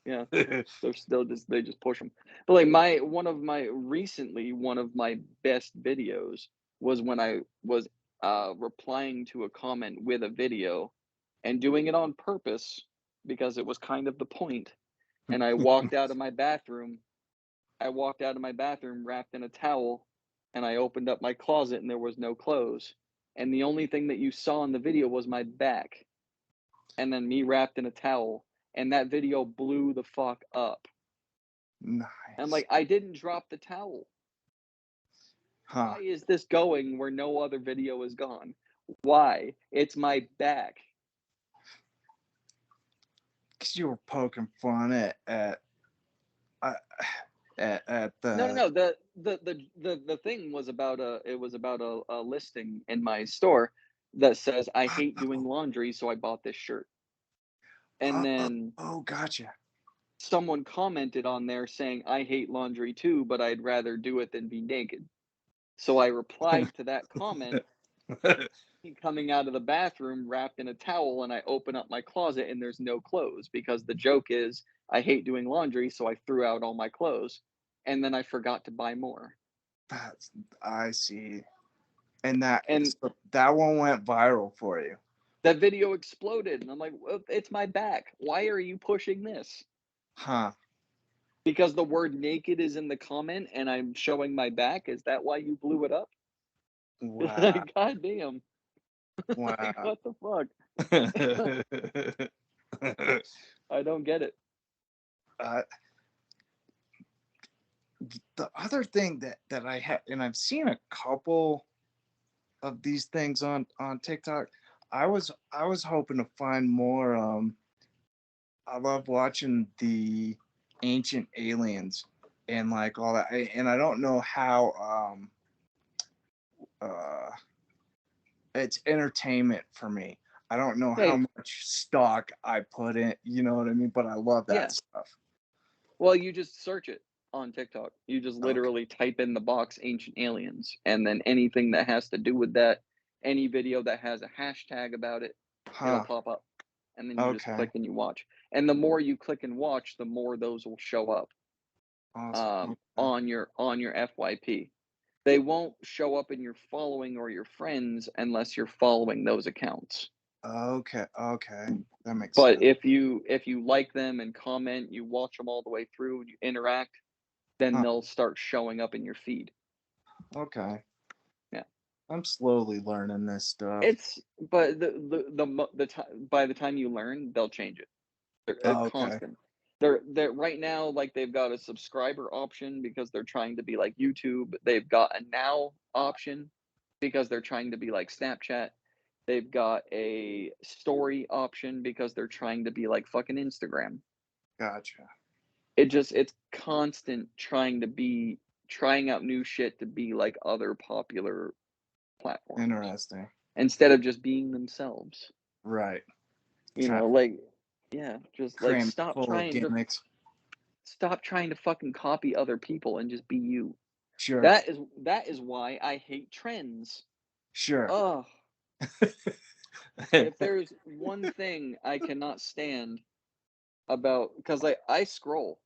Yeah, they're still just they just push them. But like my one of my best videos was when I was replying to a comment with a video and doing it on purpose because it was kind of the point. And I walked out of my bathroom. I walked out of my bathroom wrapped in a towel, and I opened up my closet and there was no clothes. And the only thing that you saw in the video was my back and then me wrapped in a towel. And that video blew the fuck up. And Nice. like, I didn't drop the towel. Huh. Why is this going where no other video is gone? Why? It's my back. Because you were poking fun uh, at No, no, the. no. The thing was about a listing in my store that says I hate doing Oh, laundry, so I bought this shirt. And oh, then oh, gotcha. someone commented on there saying I hate laundry too, but I'd rather do it than be naked. So I replied to that comment coming out of the bathroom wrapped in a towel, and I open up my closet and there's no clothes because the joke is I hate doing laundry, so I threw out all my clothes and then I forgot to buy more. That's, I see. And that And so that one went viral for you. that video exploded and I'm like, well, it's my back. Why are you pushing this? Huh. Because the word naked is in the comment and I'm showing my back. Is that why you blew it up? Wow. Like, god damn. Like, Wow. what the fuck? I don't get it. uh, the other thing that I had, and I've seen a couple of these things on TikTok. I was hoping to find more. I love watching the ancient aliens and like all that. And I don't know how uh it's entertainment for me. I don't know how Hey, much stock I put in, you know what I mean? But I love that yeah. stuff. Well, you just search it on TikTok. You just Okay. literally type in the box ancient aliens, and then anything that has to do with that, any video that has a hashtag about it, it'll Huh. pop up. And then you just Okay. click and you watch. And the more you click and watch, the more those will show up Awesome. Okay. on your FYP. They won't show up in your following or your friends unless you're following those accounts. Okay. Okay. That makes But sense. if you like them and comment, you watch them all the way through and you interact, then Huh. they'll start showing up in your feed. Okay. Yeah. I'm slowly learning this stuff. It's but the time by the time you learn, they'll change it. They're Okay. constant. They're right now like they've got a subscriber option because they're trying to be like YouTube. They've got a now option because they're trying to be like Snapchat. They've got a story option because they're trying to be like fucking Instagram. Gotcha. It's constant trying out new shit to be like other popular platforms Interesting. instead of just being themselves. Right. You Try know, like yeah, just like cram it full of gimmicks. stop trying to fucking copy other people and just be you. Sure. That is why I hate trends. Sure. Ugh. If there's one thing I cannot stand about because I scroll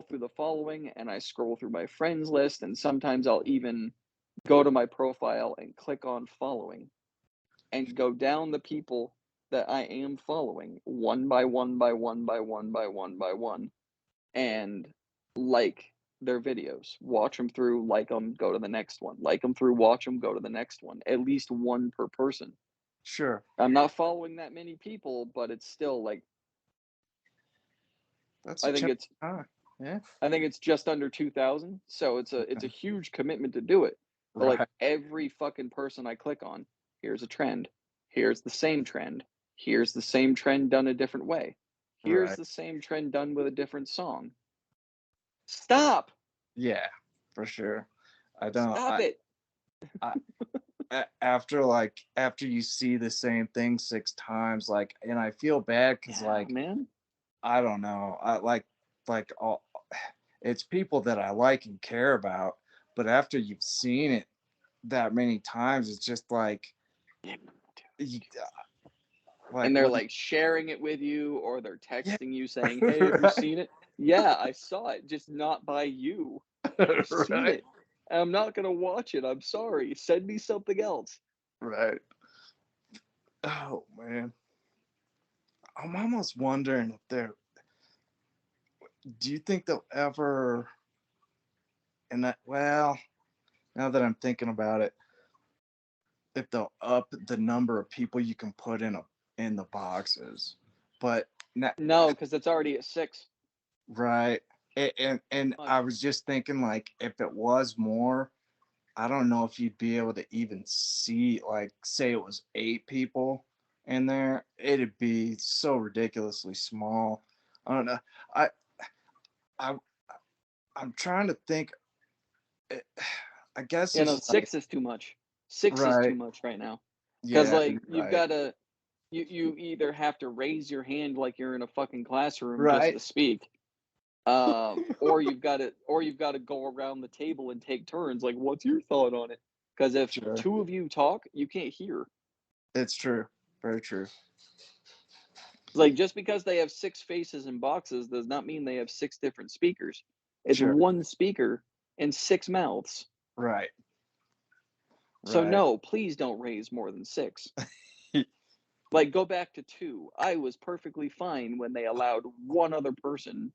through the following and I scroll through my friends list and sometimes I'll even go to my profile and click on following and go down the people that I am following one by one by one by one by one by one and like their videos, watch them through, like them, go to the next one, like them through, watch them, go to the next one, at least one per person. Sure. I'm not following that many people, but it's still like That's a I think check. it's Ah, yeah. I think it's just under 2,000, so it's a Okay. huge commitment to do it. But like Right. every fucking person I click on, here's a trend. Here's the same trend. Here's the same trend done a different way. Here's Right. the same trend done with a different song. Stop. Yeah. For sure. I don't. Stop it. I after after you see the same thing 6 times, like, and I feel bad because Yeah, like man. I don't know. I like all it's people that I like and care about, but after you've seen it that many times, it's just like you, And like they're what do like sharing it with you, or they're you, texting you yeah, saying, "Hey, have you right, seen it?" Yeah, I saw it, just not by you. I've seen right, it. I'm not gonna watch it. I'm sorry. Send me something else. right. Oh man, I'm almost wondering if they're. Do you think they'll ever? And that well, now that I'm thinking about it, if they'll up the number of people you can put in the boxes, but not No, because it's already at 6. right. And I Much. was just thinking like if it was more, I don't know if you'd be able to even see like say it was 8 people in there, it'd be so ridiculously small. I don't know. I I I'm trying to think. eh, I guess You know, it's like 6 is too much. 6 is too right. much right now. Because Yeah, like, you're you've right. gotta you either have to raise your hand like you're in a fucking classroom just Right. to speak, or you've gotta go around the table and take turns, like, "What's your thought on it?" Because if Sure. 2 of you talk, you can't hear. It's true. Very true. Like, just because they have 6 faces in boxes does not mean they have 6 different speakers. It's Sure. 1 speaker and 6 mouths. Right. So, Right. no, please don't raise more than 6. Like, go back to 2. I was perfectly fine when they allowed 1 other person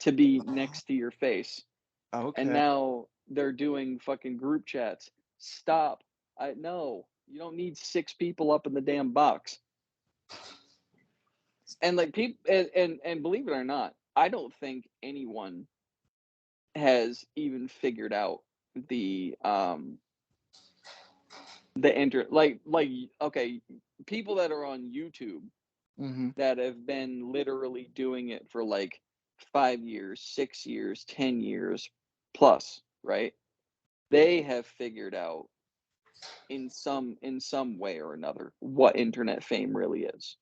to be next to your face, and Okay. now they're doing fucking group chats. Stop. I no, you don't need 6 people up in the damn box. And, like, people, and believe it or not, I don't think anyone has even figured out the, okay, people that are on YouTube Mhm. that have been literally doing it for, like, 5 years, 6 years, 10 years plus, right? They have figured out in some way or another what internet fame really is.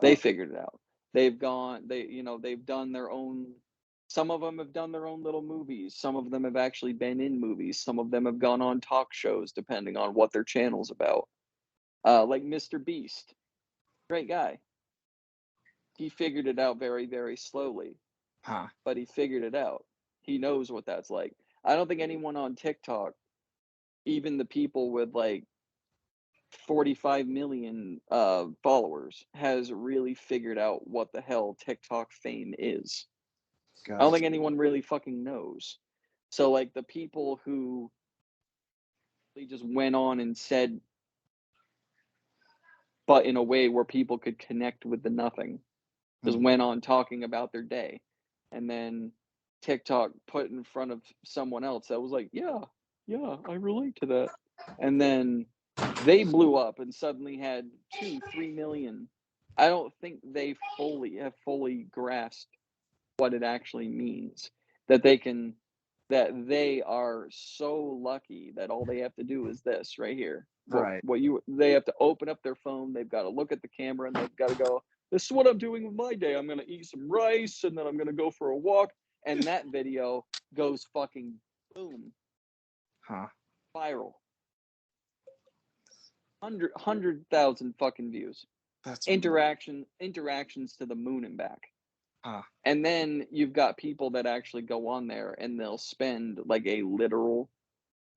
They Oh, figured it out. They've done their own. Some of them have done their own little movies. Some of them have actually been in movies. Some of them have gone on talk shows, depending on what their channel's about. Like Mr. Beast, great guy. He figured it out very, very slowly, huh. but he figured it out. He knows what that's like. I don't think anyone on TikTok, even the people with like 45 million followers, has really figured out what the hell TikTok fame is. I don't Gotcha. think anyone really fucking knows. So like the people who they just went on and said, but in a way where people could connect with the nothing, just Hmm. went on talking about their day, and then TikTok put in front of someone else that was like, yeah, yeah, I relate to that, and then they blew up and suddenly had 2, 3 million. I don't think they fully grasped what it actually means, that they can that they are so lucky that all they have to do is this right here. Right. They have to open up their phone, they've got to look at the camera, and they've got to go, this is what I'm doing with my day. I'm going to eat some rice and then I'm going to go for a walk, and that video goes fucking boom, Huh. viral. 100,000 fucking views. That's Interactions to the moon and back. huh. And then you've got people that actually go on there and they'll spend like a literal,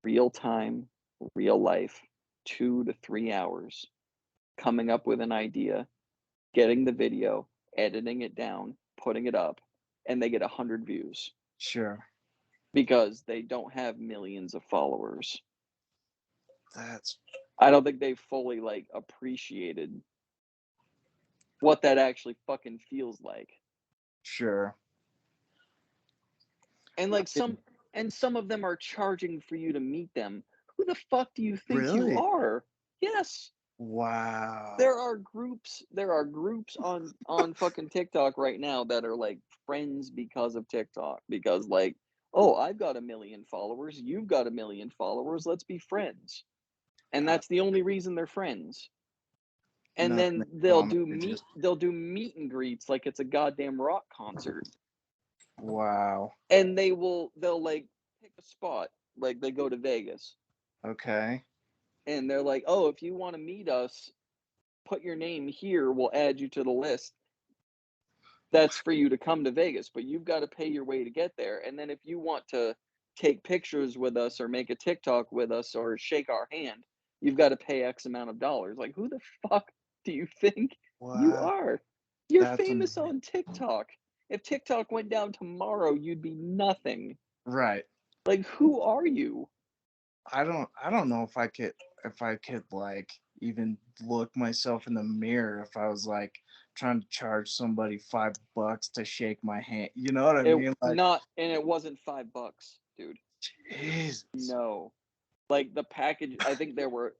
real time, real life 2 to 3 hours coming up with an idea, getting the video, editing it down, putting it up, and they get 100 views Sure. because they don't have millions of followers. That's I don't think they fully like appreciated what that actually fucking feels like. sure. And I like some didn't and some of them are charging for you to meet them. Who the fuck do you think you really. are? Yes. Wow. There are groups on fucking TikTok right now that are like friends because of TikTok, because like, oh, I've got a million followers, you've got a million followers, let's be friends. And Uh, that's the only reason they're friends. and Nothing then in common. They just they'll do meet and greets like it's a goddamn rock concert. wow. And they'll like pick a spot, like they go to Vegas, Okay. and they're like, "Oh, if you want to meet us, put your name here. We'll add you to the list. That's for you to come to Vegas, but you've got to pay your way to get there. And then if you want to take pictures with us or make a TikTok with us or shake our hand, you've got to pay X amount of dollars." Like, who the fuck do you think you Wow. are? You're That's famous amazing. on TikTok. If TikTok went down tomorrow, you'd be nothing. Right. Like, who are you? I don't know if I could like even look myself in the mirror if I was like trying to charge somebody $5 to shake my hand. You know what I It mean? Like, not, and it wasn't $5, dude. Jesus. No. Like the package, I think there were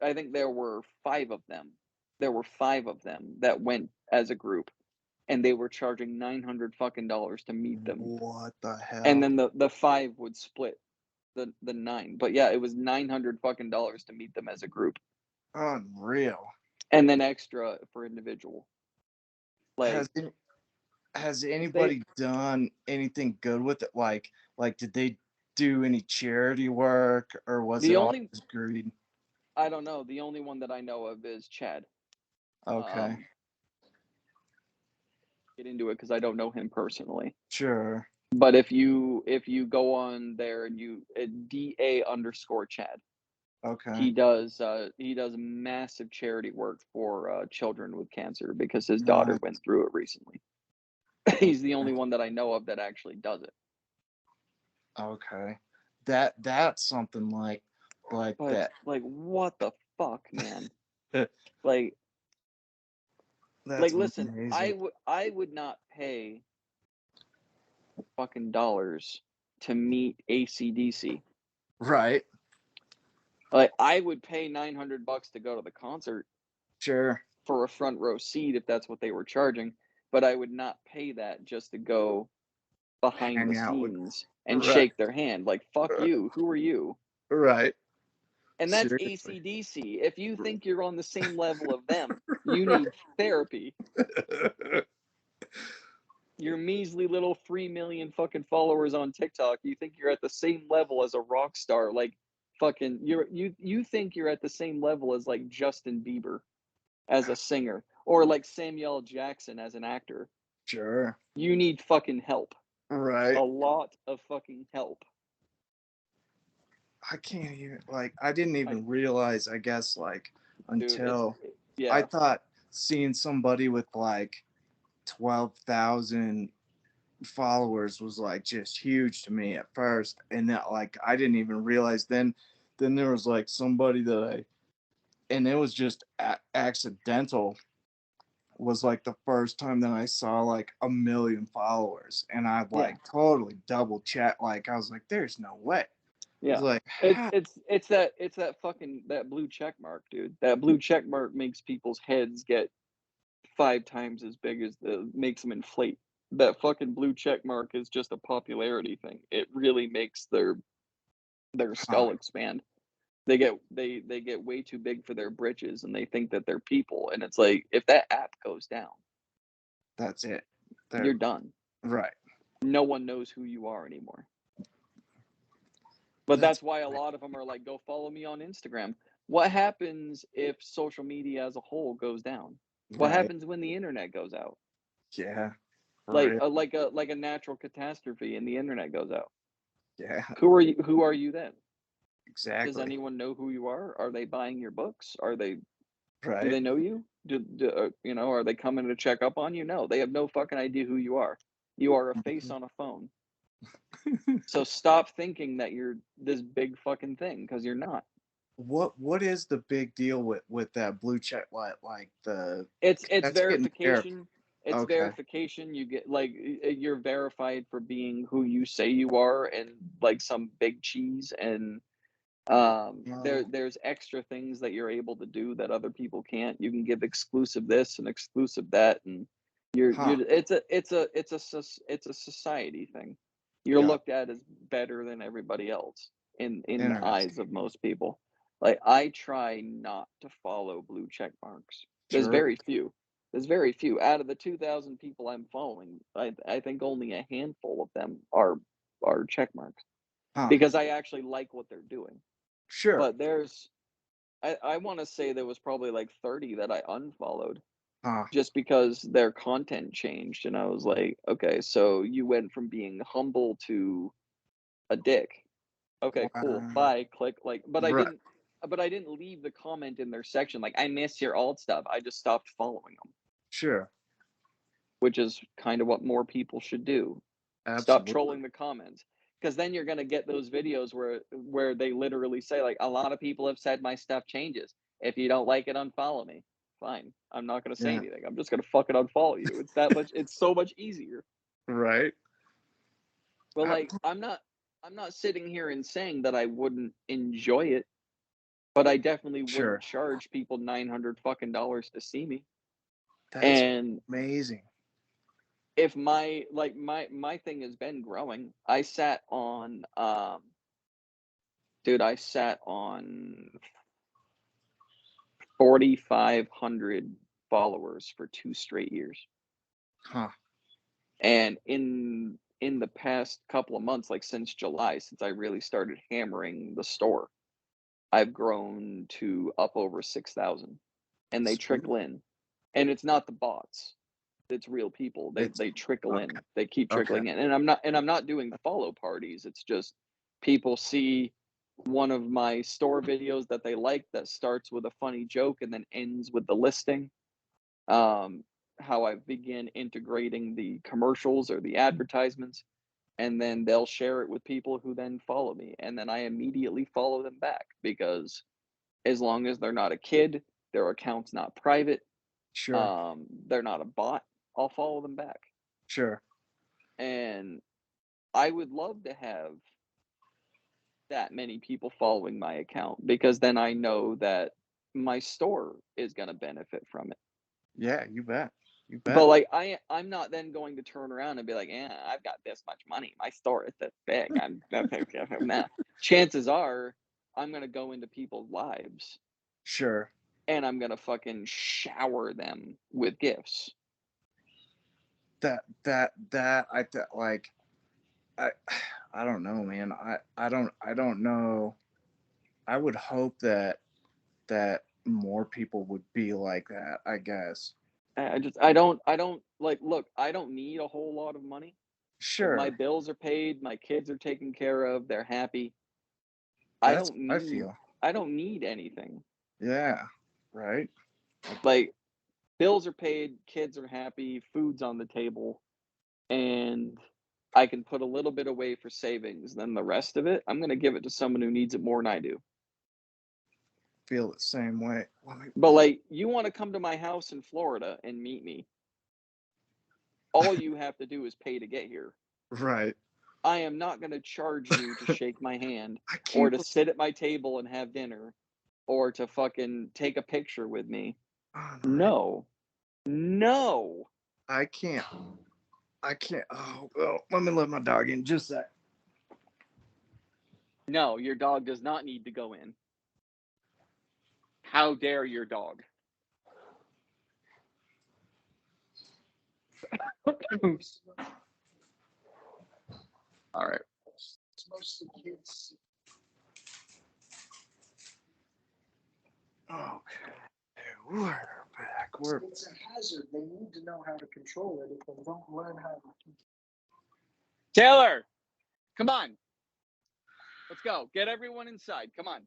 5 of them. There were 5 of them that went as a group, and they were charging 900 fucking dollars to meet them. What the And hell? then the 5 would split the 9. But yeah, it was 900 fucking dollars to meet them as a group. Unreal. And then extra for individual. Like Has any, has they anybody done anything good with it? Like did they do any charity work or was the it all only just greed? I don't know, the only one that I know of is Chad. Okay. Um get into it because I don't know him personally. Sure. But if you go on there and you DA_Chad, Okay. he does massive charity work for children with cancer because his daughter Nice. went through it recently. He's the Okay. only one that I know of that actually does it. Okay. That's something like But that. like, what the fuck, man? Like That's listen, amazing. I would not pay fucking dollars to meet ACDC. Right. Like I would pay $900 to go to the concert Sure. for a front row seat if that's what they were charging, but I would not pay that just to go behind the Hang out with scenes and right. shake their hand. Like, fuck you. Who are you? Right. And that's Seriously. ACDC. If you think you're on the same level of them, you need therapy. Your measly little 3 million fucking followers on TikTok, you think you're at the same level as a rock star. Like, fucking, you think you're at the same level as like Justin Bieber as a singer or like Samuel Jackson as an actor. Sure. You need fucking help. A Right. lot of fucking help. I can't even like I didn't I even realize, I guess, like dude, until I yeah. thought seeing somebody with like 12,000 followers was like just huge to me at first, and that like I didn't even realize then there was like somebody that I and it was just accidental was like the first time that I saw like 1 million followers, and I Yeah. like totally double checked. Like I was like, "There's no way." I was Yeah. like, It's "How?" it's it's that it's that fucking that blue check mark, dude. That blue check mark makes people's heads get 5 times as big as the makes them inflate. That fucking blue check mark is just a popularity thing. It really makes their Huh? skull expand. They get way too big for their britches and they think that they're people, and it's like if that app goes down, That's it. you're They're done. right. No one knows who you are anymore. But That's that's why a lot of them are like, "Go follow me on Instagram." What happens if social media as a whole goes down? What right. happens when the internet goes out? Yeah. For Like real. like a natural catastrophe and the internet goes out. Yeah. Who are you then? Does Exactly. anyone know who you are? Are they buying your books? Are they do Right. they know you? You know, are they coming to check up on you? No, they have no fucking idea who you are. You are a face on a phone. So stop thinking that you're this big fucking thing because you're not. What is the big deal with that blue check light? Like the It's that's getting there. verification. It's Okay. verification. You get like you're verified for being who you say you are and like some big cheese and No. there's extra things that you're able to do that other people can't. You can give exclusive this and exclusive that and Huh. you're it's a society thing. You're Got looked at as better than everybody else in the eyes interesting. of most people. Like I try not to follow blue check marks. There's Sure. very few. There's very few. Out of the 2,000 people I'm following, I think only a handful of them are check marks Huh. because I actually like what they're doing. Sure. But I want to say there was probably like 30 that I unfollowed Huh. just because their content changed, and I was like, okay, so you went from being humble to a dick. Okay, cool. Wow. Bye. Click like, Right. but I didn't leave the comment in their section like I miss your alt stuff. I just stopped following them, Sure. which is kind of what more people should do. Stop Absolutely. trolling the comments because then you're going to get those videos where they literally say like a lot of people have said my stuff changes. If you don't like it, unfollow me. Fine. I'm not going to say Yeah. anything. I'm just going to fucking unfollow you. It's that much it's so much easier. Right. But I, like I'm not sitting here and saying that I wouldn't enjoy it, but I definitely wouldn't sure. charge people 900 fucking dollars to see me. That's And amazing. if my thing has been growing. I sat on dude, I sat on 4,500 followers for 2 straight years. Huh. And in the past couple of months, like since July, since I really started hammering the store, I've grown to up over 6,000, and they Sweet. trickle in. And it's not the bots. It's real people. It's They trickle okay. in. They keep Okay. trickling in. And I'm not doing follow parties. It's just people see one of my store videos that they like that starts with a funny joke and then ends with the listing. Um, how I begin integrating the commercials or the advertisements, and then they'll share it with people who then follow me, and then I immediately follow them back because as long as they're not a kid, their account's not private, Sure. they're not a bot, I'll follow them back. Sure. And I would love to have that many people following my account because then I know that my store is going to benefit from it. Yeah, you bet. You But bet. like I'm not then going to turn around and be like, yeah, I've got this much money. My store is this big. Nah. Chances are I'm gonna go into people's lives Sure. and I'm gonna fucking shower them with gifts. That like I I don't know, man. I don't know. I would hope that more people would be like that, I guess. I don't like look, I don't need a whole lot of money. Like my Sure. bills are paid, my kids are taken care of, they're happy. That's how I feel. I don't need anything. Yeah. Right? Like bills are paid, kids are happy, food's on the table, and I can put a little bit away for savings. Then the rest of it, I'm gonna give it to someone who needs it more than I do. Feel the same way. Let me But like, you want to come to my house in Florida and meet me? All you have to do is pay to get here. right. I am not gonna charge you to shake my hand, I or can't to sit at my table and have dinner, or to fucking take a picture with me. oh, no, No, no. I can't. I can't. Oh, well, let me let my dog in just a sec. No, your dog does not need to go in. How dare your dog? All right. Most of the kids. Okay, we're back. It's a hazard. They need to know how to control it. If they don't learn how to. Taylor, come on. Let's go. Get everyone inside. Come on.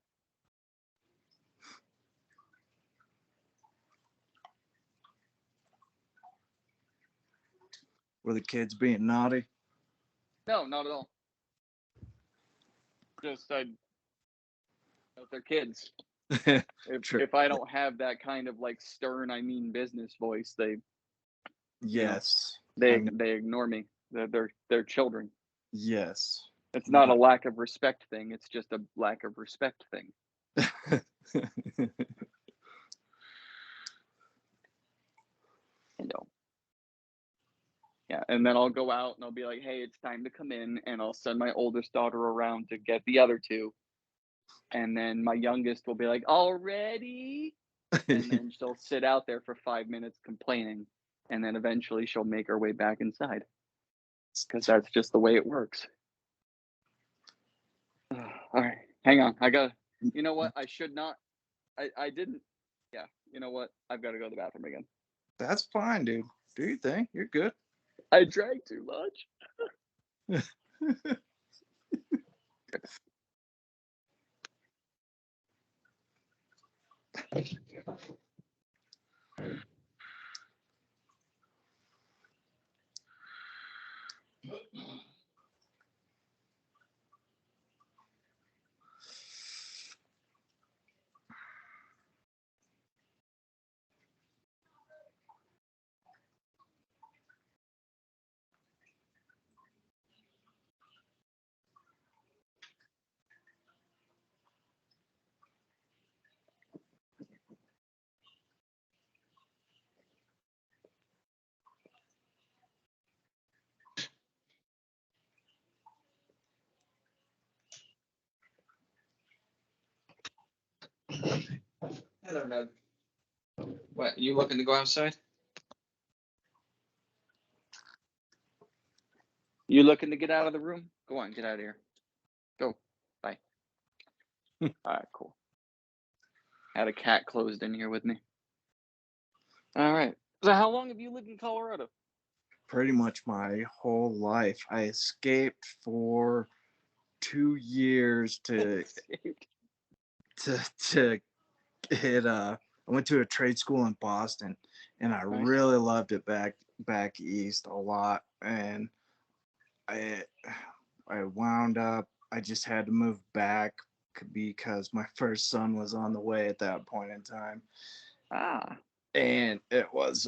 Were the kids being naughty? No, not at all. Just they're kids. True. If I don't have that kind of like stern, I mean business voice, you know, Yes. I know. they ignore me. They're children. Yes. It's not a No. lack of respect thing. It's just a lack of respect thing. You know. Yeah, and then I'll go out and I'll be like, "Hey, it's time to come in," and I'll send my oldest daughter around to get the other two, and then my youngest will be like, "Already?" and then she'll sit out there for 5 minutes complaining, and then eventually she'll make her way back inside because that's just the way it works. All right, hang on. I got. You know what? I should not. I didn't. Yeah. You know what? I've got to go to the bathroom again. That's fine, dude. Do your thing. You're good. I drank too much. Hello, Nug. What? You looking to go outside? You looking to get out of the room? Go on, get out of here. Go. Bye. All right, cool. Had a cat closed in here with me. All right. So, how long have you lived in Colorado? Pretty much my whole life. I escaped for 2 years to get I went to a trade school in Boston, and I Nice. really loved it back east a lot. And I I wound up I just had to move back because my first son was on the way at that point in time. Ah. And it was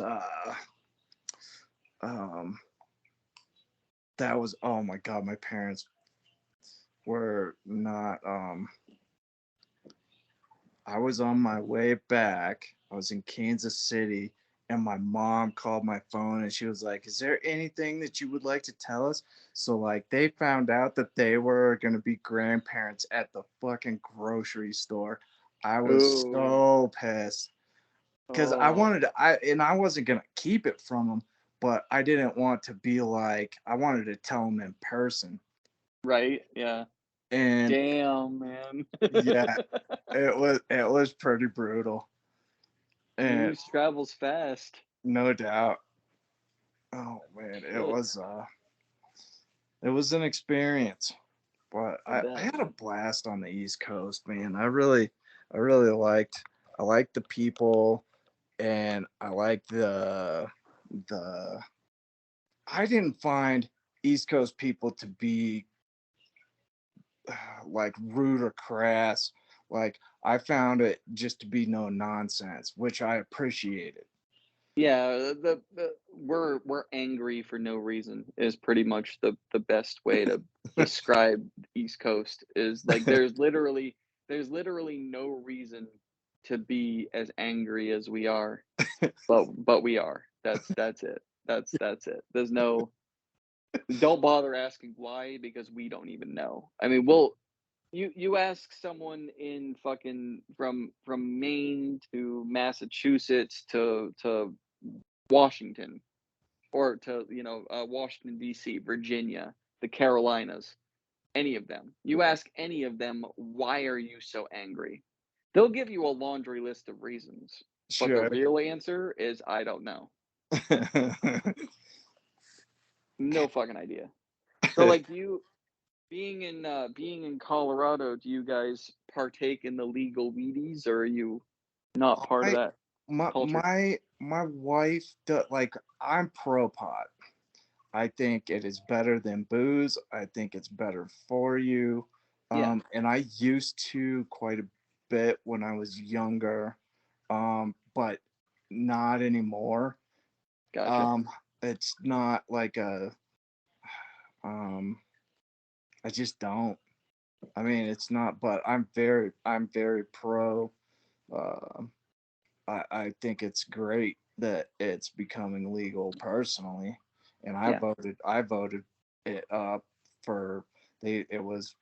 um that was, oh my god, my parents were not I was on my way back. I was in Kansas City, and my mom called my phone and she was like, "Is there anything that you would like to tell us?" So like they found out that they were going to be grandparents at the fucking grocery store. I was Ooh. so pissed cuz Oh. I wasn't going to keep it from them, but I didn't want to be like, I wanted to tell them in person. Right. Yeah. And Damn, man. yeah, it was pretty brutal. And News travels fast. no doubt. Oh man, Shit. it was an experience. But I I bet. had a blast on the East Coast, man. I really liked the people, and I liked the I didn't find East Coast people to be like rude or crass. Like I found it just to be no nonsense, which I appreciated. Yeah, the we're angry for no reason is pretty much the best way to describe East Coast is like there's literally no reason to be as angry as we are, but we are. That's it. That's it. There's no don't bother asking why because we don't even know. I mean, you ask someone in fucking from Maine to Massachusetts to Washington or to Washington D.C., Virginia, the Carolinas, any of them. You ask any of them, why are you so angry? They'll give you a laundry list of reasons, but the Sure. real answer is I don't know. No fucking idea. So like you being in Colorado, do you guys partake in the legal weedies or are you not part of I that my culture? my wife like, I'm pro pot. I think it is better than booze. I think it's better for you. Yeah, And I used to quite a bit when I was younger, but not anymore. gotcha. Um, it's not like um, I just don't. I mean, it's not, but I'm very pro. Uh, I think it's great that it's becoming legal personally, and I Yeah, voted I voted it up for it was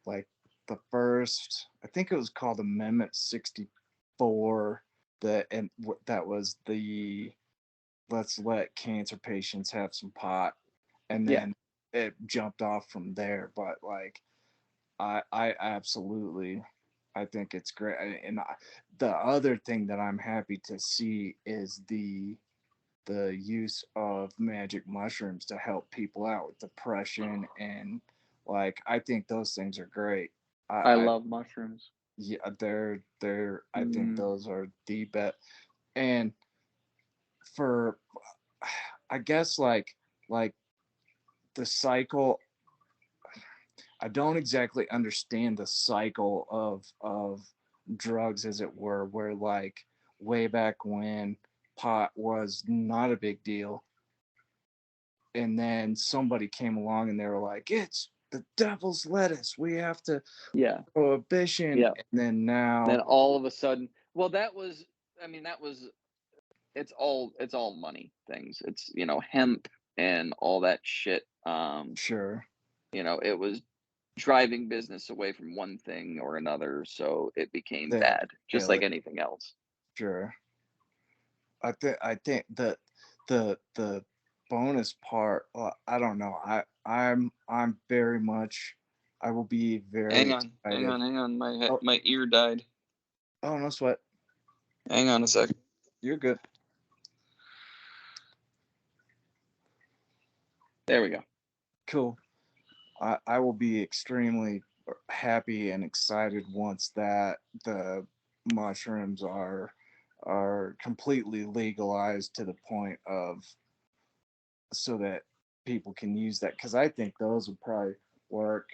like the first, I think it was called Amendment 64, that was the let's let cancer patients have some pot, and Yeah, then it jumped off from there. But like, I absolutely, I think it's great. The other thing that I'm happy to see is the use of magic mushrooms to help people out with depression, and like, I think those things are great. I I love mushrooms. Yeah, they're I think Mm, those are the best. And for, I guess, like the cycle, I don't exactly understand the cycle of drugs, as it were, where like way back when pot was not a big deal, and then somebody came along and they were like, it's the devil's lettuce, we have to yeah, prohibition, yeah. and then Then now, all of a sudden, well, that was, I mean, that was, it's all money things. It's, hemp and all that shit. sure, It was driving business away from one thing or another, so it became they had to bad, just kill like it, anything else. sure. I think that the bonus part, I don't know, I'm very much, I will be very Hang on, hang excited. on, hang on. Oh, My ear died. oh, no sweat. Hang on a sec. You're good. There we go. Cool. I will be extremely happy and excited once that the mushrooms are completely legalized to the point of, so that people can use that, because I think those would probably work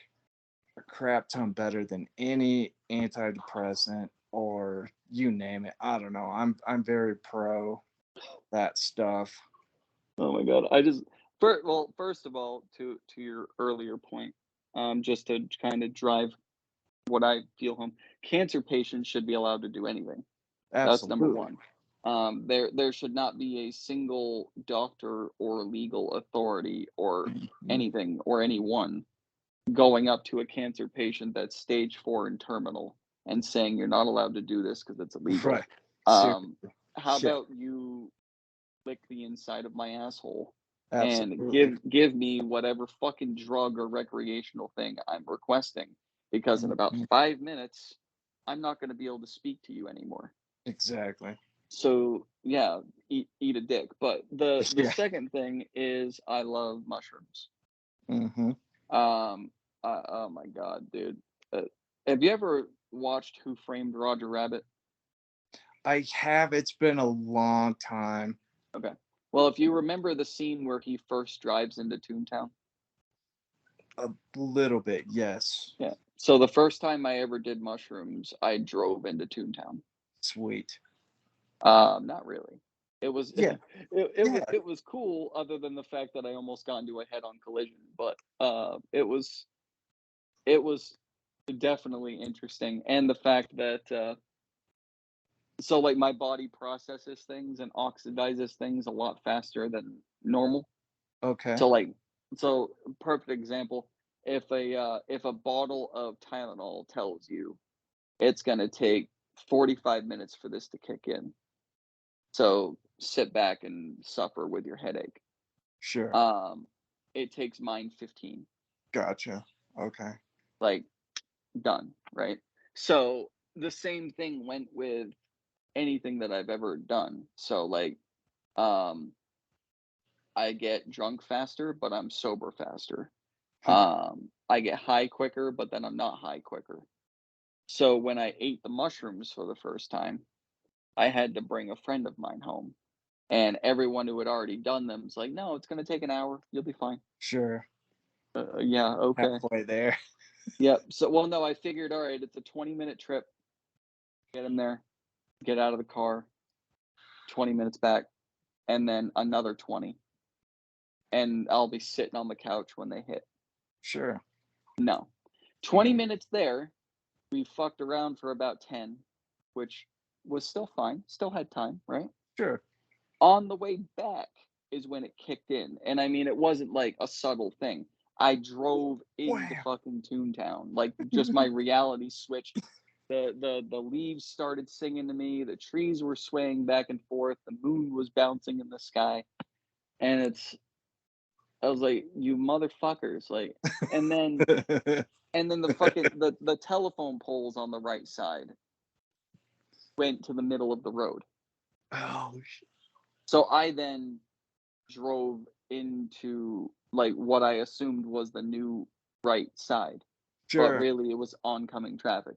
a crap ton better than any antidepressant, or you name it. I don't know. I'm very pro that stuff. Oh my god. Well, first of all, to your earlier point, just to kind of drive what I feel home, cancer patients should be allowed to do anything. That's number Absolutely. one. There should not be a single doctor or legal authority or Mhm. anything or anyone going up to a cancer patient that's stage 4 and terminal and saying you're not allowed to do this because it's illegal. Right. Seriously. Um, how Yeah. about you lick the inside of my asshole and Absolutely. give me whatever fucking drug or recreational thing I'm requesting, because in about Mhm. 5 minutes I'm not going to be able to speak to you anymore. Exactly. So yeah, eat a dick. But the Yeah. second thing is I love mushrooms. Hmm. Um, oh my god, dude. Uh, have you ever watched Who Framed Roger Rabbit? I have. It's been a long time. Okay. Well, if you remember the scene where he first drives into Toontown. A little bit, yes. Yeah. So the first time I ever did mushrooms, I drove into Toontown. Sweet. Not really. It was Yeah. Yeah. it was cool, other than the fact that I almost got into a head-on collision, but it was definitely interesting, and the fact that so like my body processes things and oxidizes things a lot faster than normal. Okay. So like, so perfect example, if a bottle of Tylenol tells you it's gonna take 45 minutes for this to kick in, so sit back and suffer with your headache. Sure. Um, it takes mine 15, Gotcha. Okay. like done, right? So the same thing went with anything that I've ever done. So like, um, I get drunk faster, but I'm sober faster. I get high quicker, but then I'm not high quicker. So when I ate the mushrooms for the first time, I had to bring a friend of mine home. And everyone who had already done them was like, no, it's going to take an hour. You'll be fine. Sure. Yeah, okay. Halfway there. Yep. So, well, no, I figured, all right, it's a 20-minute trip. Get him there, get out of the car, 20 minutes back, and then another 20. And I'll be sitting on the couch when they hit. Sure. No. 20 minutes there, we fucked around for about 10, which was still fine, still had time, right? Sure. On the way back is when it kicked in. And I mean, it wasn't like a subtle thing. I drove into Wow. fucking Toontown. Like, just my reality switch. The leaves started singing to me, the trees were swaying back and forth, the moon was bouncing in the sky, and I was like, "You motherfuckers," like, and then and then the fucking the telephone poles on the right side went to the middle of the road. Oh, So I then drove into, like, what I assumed was the new right side, but sure. really it was oncoming traffic.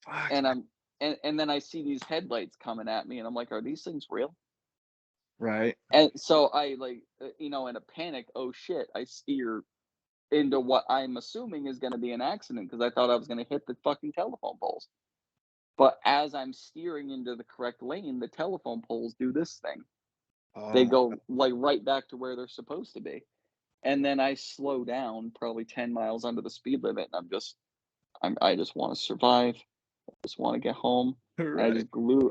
Fuck. And and then I see these headlights coming at me, and I'm like, "Are these things real?" Right. And so I, like, in a panic, oh shit, I steer into what I'm assuming is gonna be an accident because I thought I was gonna hit the fucking telephone poles. But as I'm steering into the correct lane, the telephone poles do this thing. They Oh, go, like, right back to where they're supposed to be. And then I slow down probably 10 miles under the speed limit, and I just wanna survive. I just wanna get home. And right.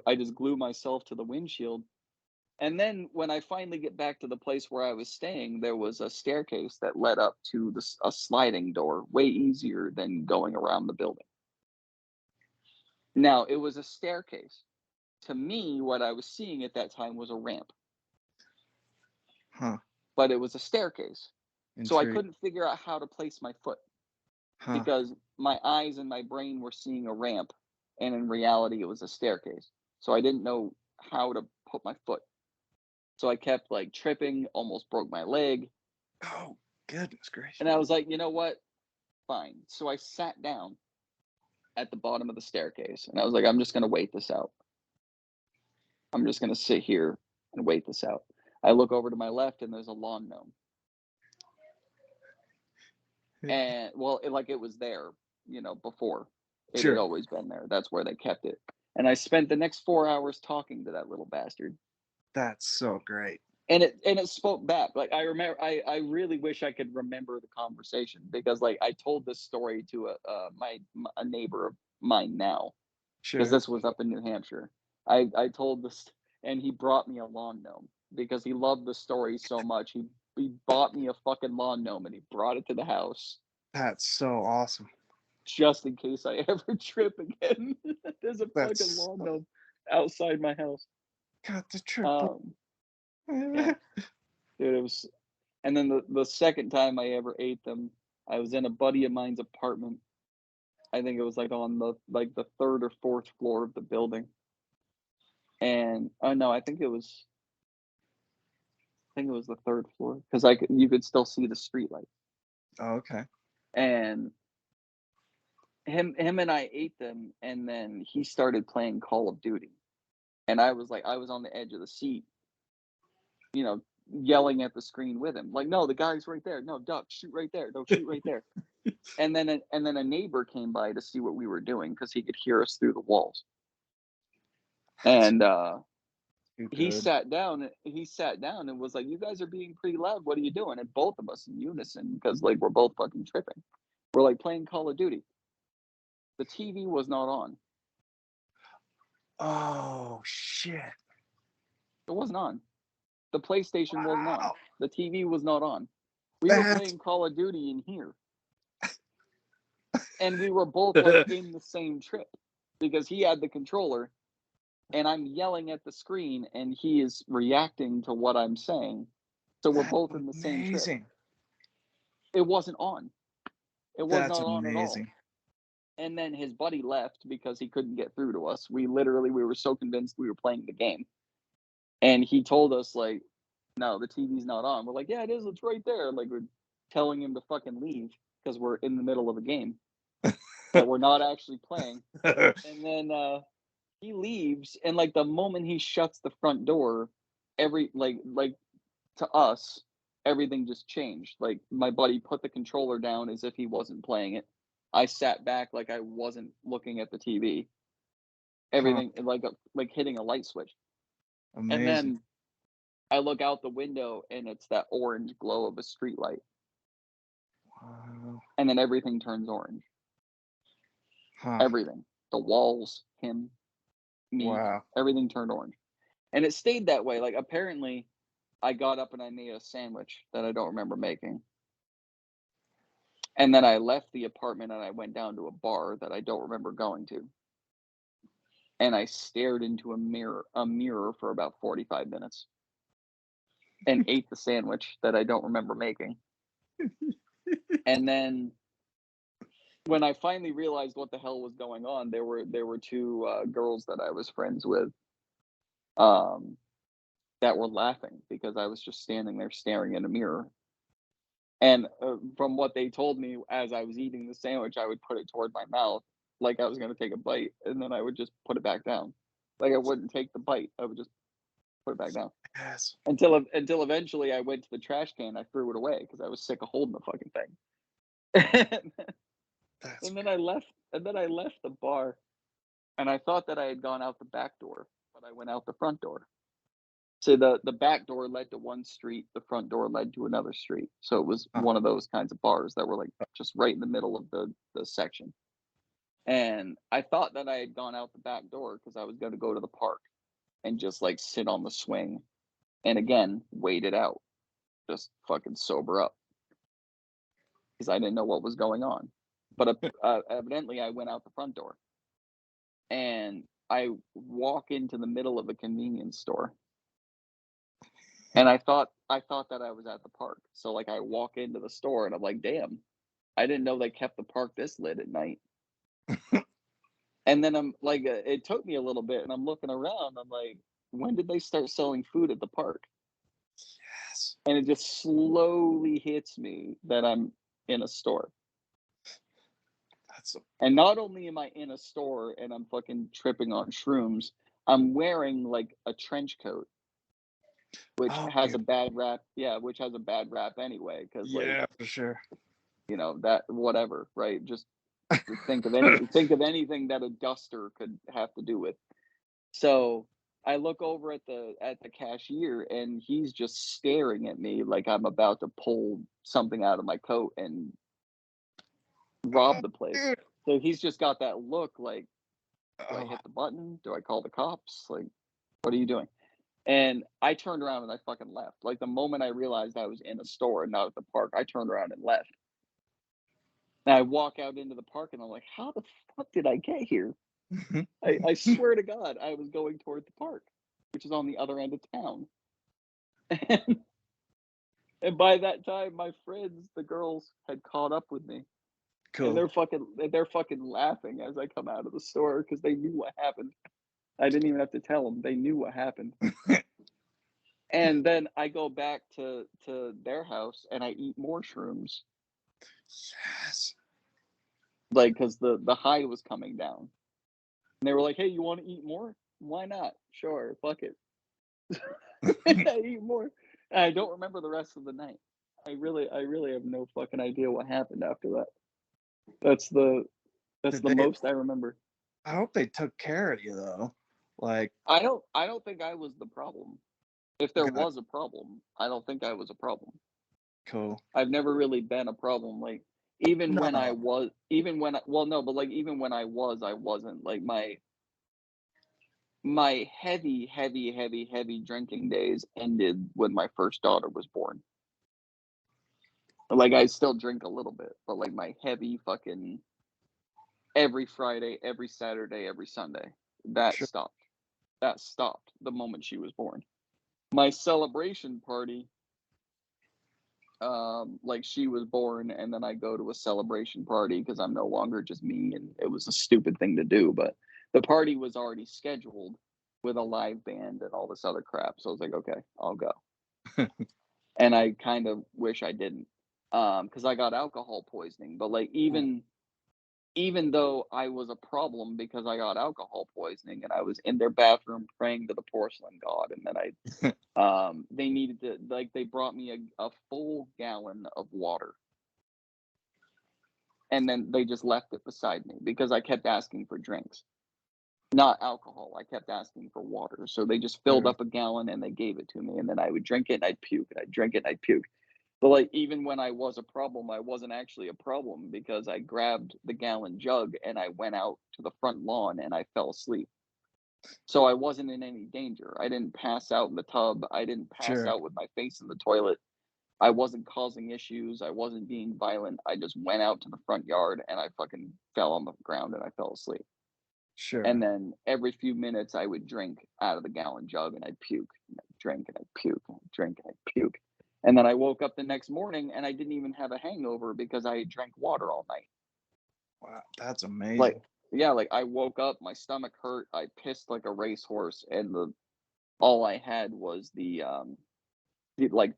I just glue myself to the windshield. And then when I finally get back to the place where I was staying, there was a staircase that led up to a sliding door, way easier than going around the building. Now, it was a staircase. To me, what I was seeing at that time was a ramp, Huh. but it was a staircase. So I Intrigued. couldn't figure out how to place my foot Huh. because my eyes and my brain were seeing a ramp, and in reality, it was a staircase. So I didn't know how to put my foot. So I kept, like, tripping, almost broke my leg. Oh, goodness gracious. And I was like, you know what? Fine. So I sat down at the bottom of the staircase and I was like, I'm just going to wait this out. I'm just going to sit here and wait this out. I look over to my left and there's a lawn gnome. And well, it was there, before. It had Sure. always been there. That's where they kept it. And I spent the next 4 hours talking to that little bastard. That's so great. And it spoke back. Like, I remember, I really wish I could remember the conversation because, like, I told this story to a neighbor of mine now, because Sure. this was up in New Hampshire. I told this, and he brought me a lawn gnome because he loved the story so much. He bought me a fucking lawn gnome and he brought it to the house That's so awesome. just in case I ever trip again. There's a fucking That's lawn gnome outside my house. got the triple. Um, yeah, dude, it was. And then the second time I ever ate them, I was in a buddy of mine's apartment. I think it was, like, on the third or fourth floor of the building. And oh no, I think it was the third floor because you could still see the street light. Oh, okay. And him and I ate them, and then he started playing Call of Duty, and I was on the edge of the seat, you know, yelling at the screen with him, like, "No, the guy's right there. No, duck, shoot right there. No, shoot right there." And then a neighbor came by to see what we were doing because he could hear us through the walls. That's And too he good. sat down. He sat down and was like, "You guys are being pretty loud. What are you doing?" And both of us in unison, because, like, we're both fucking tripping. We're, like, playing Call of Duty. The TV was not on. Oh shit. It wasn't on. The PlayStation wasn't on. Wow. The TV was not on. We were That's playing Call of Duty in here, and we were both, like, in the same trip because he had the controller and I'm yelling at the screen and he is reacting to what I'm saying. So we're that's both in the same trip. amazing. It wasn't on. It was That's not on at all. amazing. And then his buddy left because he couldn't get through to us. We were so convinced we were playing the game. And he told us, like, no, the TV's not on. We're like, yeah, it is. It's right there. Like, we're telling him to fucking leave because we're in the middle of a game that we're not actually playing. And then he leaves, and, like, the moment he shuts the front door, every like to us, everything just changed. Like, my buddy put the controller down as if he wasn't playing it. I sat back like I wasn't looking at the TV. Huh. Everything like hitting a light switch. And Amazing. then I look out the window and it's that orange glow of a street light. Wow. And then everything turns orange. Huh. Everything. The walls, him, me, Wow. everything turned orange. And it stayed that way. Like, apparently I got up and I made a sandwich that I don't remember making. And then I left the apartment and I went down to a bar that I don't remember going to. and I stared into a mirror for about 45 minutes and ate the sandwich that I don't remember making. And then when I finally realized what the hell was going on, there were two girls that I was friends with, um, that were laughing because I was just standing there staring in a mirror. And from what they told me, as I was eating the sandwich, I would put it toward my mouth like I was going to take a bite, and then I would just put it back down. Like I wouldn't take the bite; I would just put it back down Yes. until eventually I went to the trash can. I threw it away because I was sick of holding the fucking thing. That's And then I left. And then I left the bar, and I thought that I had gone out the back door, but I went out the front door. So the back door led to one street, the front door led to another street. So it was one of those kinds of bars that were like just right in the middle of the section. And I thought that I had gone out the back door because I was going to go to the park and just like sit on the swing and again wait it out, just fucking sober up because I didn't know what was going on. But evidently, I went out the front door and I walk into the middle of a convenience store. And I thought that I was at the park. So like I walk into the store and I'm like, damn, I didn't know they kept the park this lit at night. And then I'm like, it took me a little bit, and I'm looking around. I'm like, when did they start selling food at the park? yes. And it just slowly hits me that I'm in a store. That's a, And not only am I in a store and I'm fucking tripping on shrooms, I'm wearing like a trench coat, which oh has yeah, a bad rap. Yeah, which has a bad rap anyway, because like yeah, for sure. that whatever, right? Just think of anything that a duster could have to do with. So I look over at the cashier and he's just staring at me like I'm about to pull something out of my coat and rob Oh, the place. dude. So he's just got that look like, do I Oh, hit the button? Do I call the cops? Like, what are you doing? And I turned around and I fucking left. Like the moment I realized I was in a store and not at the park, I turned around and left. And I walk out into the park and I'm like, how the fuck did I get here? I swear to God, I was going toward the park, which is on the other end of town. And by that time, my friends, the girls, had caught up with me, and cool. they're fucking laughing as I come out of the store because they knew what happened. I didn't even have to tell them; they knew what happened. And then I go back to their house and I eat more shrooms, Yes. like because the high was coming down. And they were like, "Hey, you want to eat more? Why not? Sure, fuck it." I eat more. And I don't remember the rest of the night. I really have no fucking idea what happened after that. That's the that's Did the they? most I remember. I hope they took care of you though. Like, I don't think I was the problem. If there God, was a problem, I don't think I was a problem. cool. I've never really been a problem. Like even when I No, was even when well no, but like even when I wasn't. Like my heavy drinking days ended when my first daughter was born. Like I still drink a little bit, but like my heavy fucking every Friday, every Saturday, every Sunday, that sure. stopped. That stopped the moment she was born. My celebration party, like she was born, and then I go to a celebration party because I'm no longer just me, and it was a stupid thing to do. But the party was already scheduled with a live band and all this other crap. So I was like, okay, I'll go. And I kind of wish I didn't, because I got alcohol poisoning. But like Ooh, even though I was a problem because I got alcohol poisoning and I was in their bathroom praying to the porcelain god, and then they needed to, like, they brought me a full gallon of water, and then they just left it beside me because I kept asking for drinks, not alcohol. I kept asking for water, so they just filled sure. up a gallon and they gave it to me, and then I would drink it and I'd puke, and I'd drink it and I'd puke. But like even when I was a problem, I wasn't actually a problem because I grabbed the gallon jug and I went out to the front lawn and I fell asleep. So I wasn't in any danger. I didn't pass out in the tub. I didn't pass Sure. out with my face in the toilet. I wasn't causing issues. I wasn't being violent. I just went out to the front yard and I fucking fell on the ground and I fell asleep. Sure. And then every few minutes I would drink out of the gallon jug and I'd puke. And I'd drink and I'd puke and I'd drink and I'd puke. And then I woke up the next morning and I didn't even have a hangover because I drank water all night. Wow, that's Like, amazing. yeah, like I woke up, my stomach hurt, I pissed like a racehorse, and all I had was the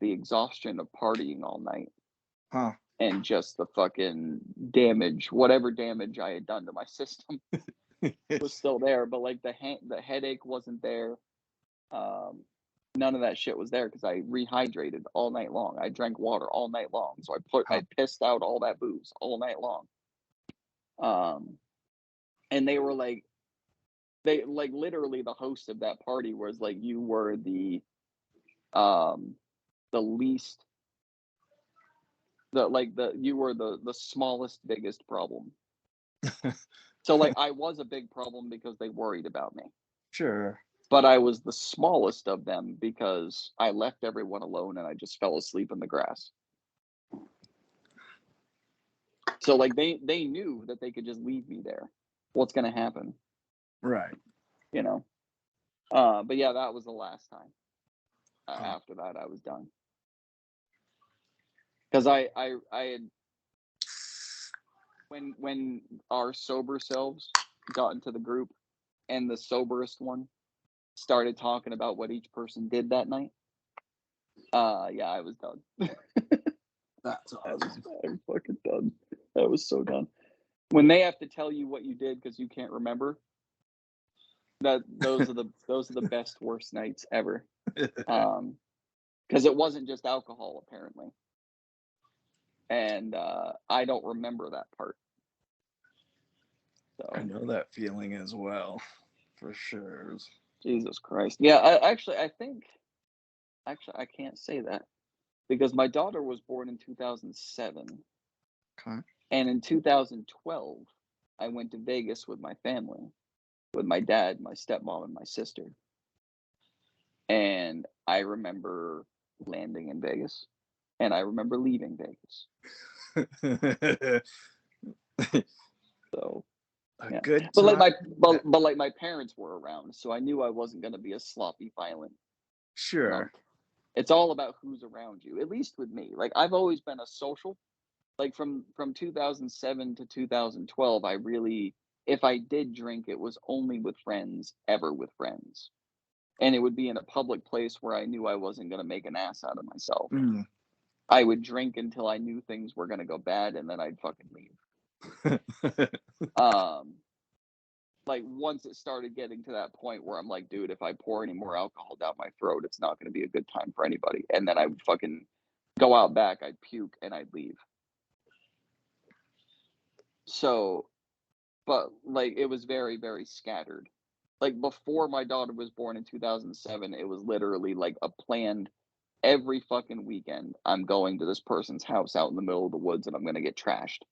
exhaustion of partying all night Huh. and just the fucking damage, whatever damage I had done to my system was still there, but like the headache wasn't there. Um, None of that shit was there because I rehydrated all night long. I drank water all night long, so Huh. I pissed out all that booze all night long. And they like literally the host of that party was like, you were um the least the you were the smallest biggest problem. So like I was a big problem because they worried about me. Sure. But I was the smallest of them because I left everyone alone and I just fell asleep in the grass. So like they knew that they could just leave me there. What's gonna happen, Right. you know? But yeah, that was the last time. Huh. After that, I was done because I had when our sober selves got into the group and the soberest one started talking about what each person did that night. Yeah, I was done. That's awesome. I'm fucking done. I was so done. When they have to tell you what you did because you can't remember, those are the best worst nights ever. Because it wasn't just alcohol apparently, and I don't remember that part. I So know that feeling as well, for sure. Jesus Christ, yeah. I think I can't say that because my daughter was born in 2007, Okay. and in 2012 I went to Vegas with my family, with my dad, my stepmom, and my sister. And I remember landing in Vegas, and I remember leaving Vegas. So A yeah, good but like time. my parents were around, so I knew I wasn't going to be a sloppy, violent Sure. drunk. It's all about who's around you. At least with me, like I've always been a social. Like from 2007 to 2012, I really, if I did drink, it was only with friends, ever with friends, and it would be in a public place where I knew I wasn't going to make an ass out of myself. Mm. I would drink until I knew things were gonna go bad, and then I'd fucking leave. Um, like once it started getting to that point where I'm like, dude, if I pour any more alcohol down my throat, it's not gonna be a good time for anybody. And then I would fucking go out back, I'd puke, and I'd leave. So, but like it was very, very scattered. Like before my daughter was born in 2007, it was literally like a planned every fucking weekend. I'm going to this person's house out in the middle of the woods and I'm gonna get trashed.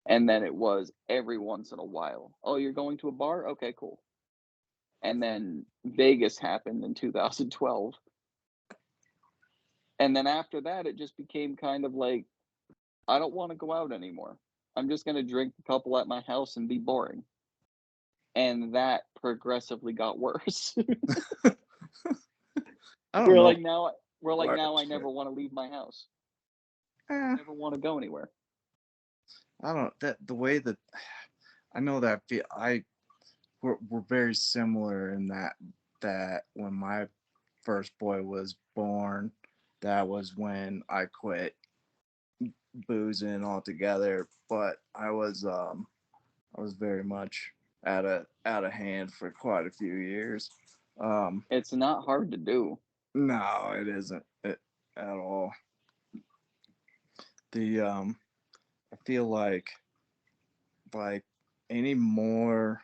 And then it was every once in a while. Oh, you're going to a bar? Okay, cool. And then Vegas happened in 2012. And then after that, it just became kind of like, I don't want to go out anymore. I'm just going to drink a couple at my house and be boring. And that progressively got worse. I don't we're know. like now, we're like now I Worse, but never want to leave my house. eh, Never want to go anywhere. I don't. That the way that I know that feel. We're very similar in that when my first boy was born, that was when I quit boozing altogether. But I was very much out of hand for quite a few years. Um, It's not hard to do. no, it isn't at all. The I feel like anymore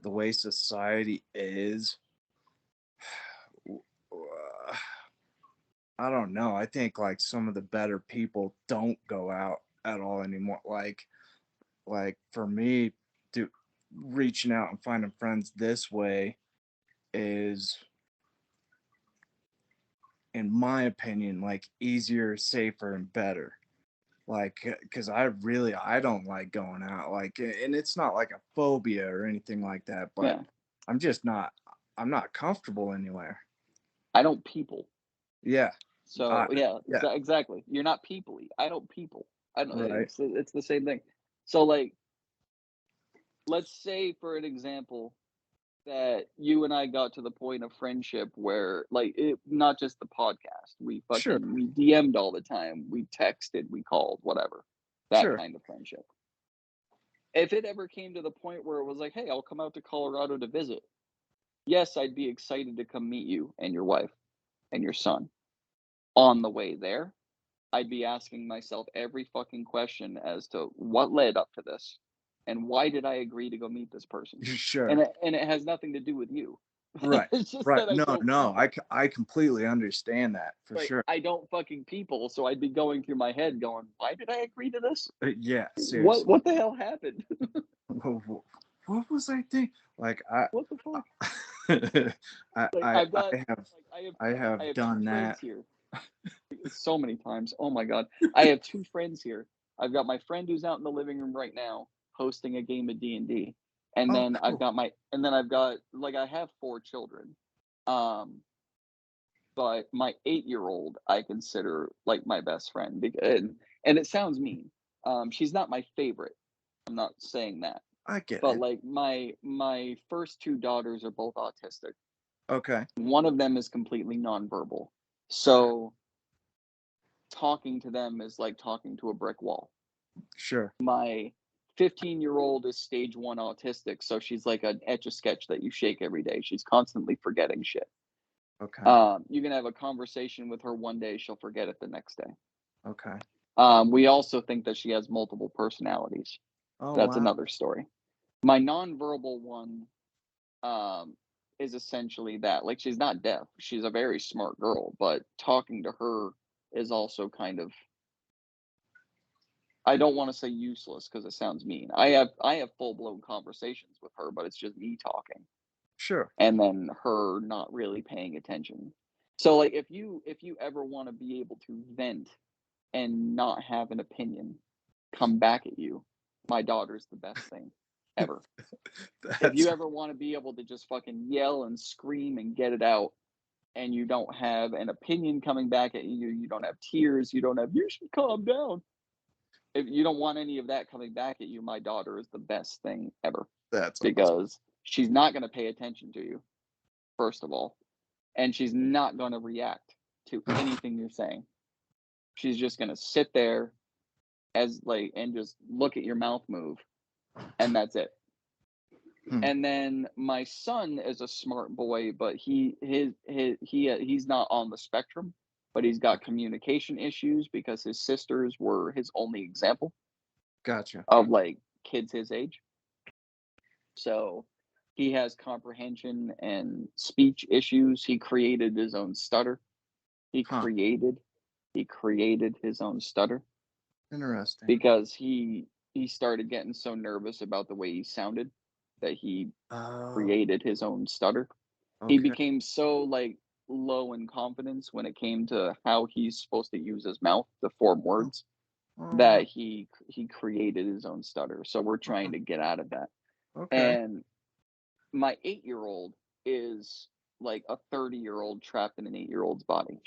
the way society is. I don't know. I think like some of the better people don't go out at all anymore. Like for me, to reaching out and finding friends this way is, in my opinion, like easier, safer, and better. like, because I don't like going out, like, and it's not like a phobia or anything like that, but Yeah. I'm just not, I'm not comfortable anywhere. I don't people. Yeah. So I yeah, yeah. exactly. You're not people-y. I don't people. I don't. Right. It's the same thing. So like, let's say for an example that you and I got to the point of friendship where like it, not just the podcast. Sure. We DM'd all the time. We texted. We called. Whatever. That Sure. kind of friendship. If it ever came to the point where it was like, hey, I'll come out to Colorado to visit. Yes, I'd be excited to come meet you and your wife and your son. On the way there, I'd be asking myself every fucking question as to what led up to this and why did I agree to go meet this person? Sure. And it has nothing to do with you. Right. It's just Right. that I No, don't no, people. I completely understand that for Like sure. I don't fucking people, so I'd be going through my head going, why did I agree to this? Yeah, seriously. What the hell happened? What was I thinking? Like I, What the fuck? I, Like I, I've got I have, like I I have have two done that. friends here so many times. Oh my god. I have two friends here. I've got my friend who's out in the living room right now hosting a game of D&D. And Oh, then cool. I've got like I have four children. Um but my 8-year-old I consider like my best friend and it sounds mean. She's not my favorite. I'm not saying that. I get But it. like my first two daughters are both autistic. Okay. One of them is completely nonverbal. So talking to them is like talking to a brick wall. Sure. My 15-year-old is stage 1 autistic, so she's like an etch a sketch that you shake every day. She's constantly forgetting shit. Okay. You can have a conversation with her one day, she'll forget it the next day. Okay. We also think that she has multiple personalities. Oh, That's wow. another story. My nonverbal one um, is essentially that. Like, she's not deaf. She's a very smart girl, but talking to her is also kind of, I don't want to say useless because it sounds mean. I have full blown conversations with her, but it's just me talking Sure. and then her not really paying attention. So like if you ever want to be able to vent and not have an opinion come back at you, my daughter's the best thing ever. If That's you ever want to be able to just fucking yell and scream and get it out and you don't have an opinion coming back at you, you don't have tears, you don't have you should calm down. If you don't want any of that coming back at you, my daughter is the best thing ever that's awesome. because she's not going to pay attention to you, first of all, and she's not going to react to anything you're saying. She's just going to sit there as like and just look at your mouth move, and that's it. Hmm. And then my son is a smart boy, but he's not on the spectrum, but he's got communication issues because his sisters were his only example Gotcha. of like kids his age. So he has comprehension and speech issues. He created his own stutter. He Huh. created he created his own stutter Interesting. because he started getting so nervous about the way he sounded that he Oh, created his own stutter. He okay. became so like low in confidence when it came to how he's supposed to use his mouth to form Oh, words oh, that he created his own stutter. So we're trying oh, to get out of that. okay. And my 8-year-old is like a 30-year-old trapped in an 8-year-old's body.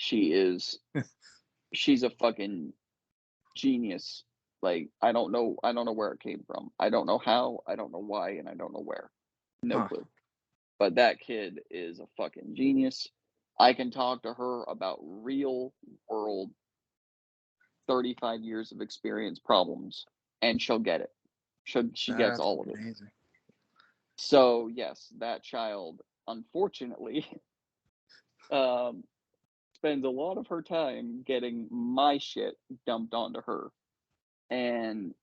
She's a fucking genius. Like I don't know where it came from. I don't know how, I don't know why, and I don't know where. No Huh. clue. But that kid is a fucking genius. I can talk to her about real world 35 years of experience problems and she'll get it. She gets That's all of it. amazing. So, yes, that child unfortunately um spends a lot of her time getting my shit dumped onto her. And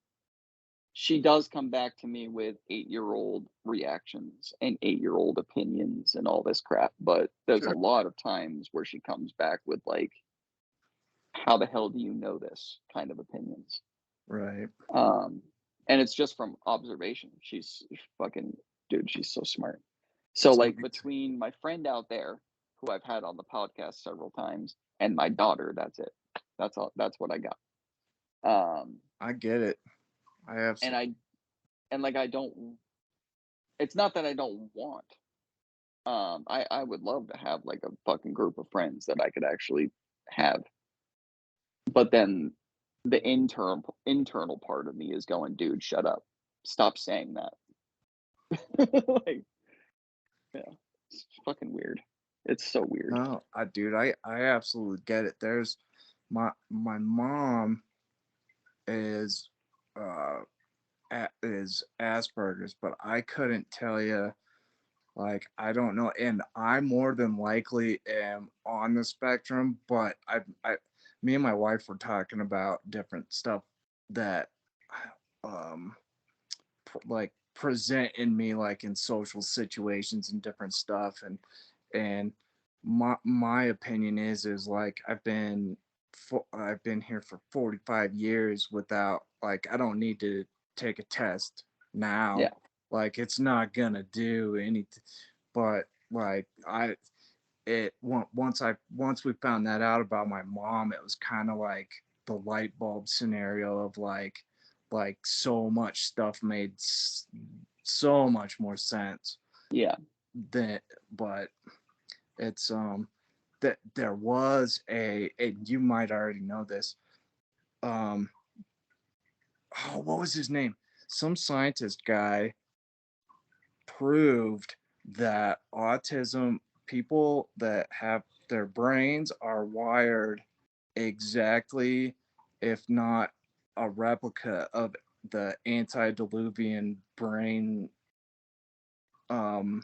she does come back to me with 8-year-old reactions and 8-year-old opinions and all this crap, but there's a Sure. lot of times where she comes back with like, "How the hell do you know this?" kind of opinions. Right. Um, and it's just from observation. She's fucking dude, she's so smart. So That's like amazing. between my friend out there, who I've had on the podcast several times, and my daughter, that's it. That's all. That's what I got. I get it. I And absolutely. I don't. It's not that I don't want. I would love to have like a fucking group of friends that I could actually have, but then the internal part of me is going, dude, shut up, stop saying that. Like, yeah, it's fucking weird. It's so weird. No, I absolutely get it. There's my mom is uh is Asperger's, but I couldn't tell you. Like, I don't know, and I more than likely am on the spectrum, but me and my wife were talking about different stuff that, um, like present in me, like in social situations and different stuff, and my opinion is like I've been here for 45 years without, like, I don't need to take a test Yeah, now. Like, it's not gonna do anything. But like once we found that out about my mom, it was kind of like the light bulb scenario of like so much stuff made so much more sense yeah, than. But it's that there was you might already know this. um oh, what was his name? Some scientist guy proved that autism, people that have their brains are wired exactly, if not a replica of the antediluvian brain, um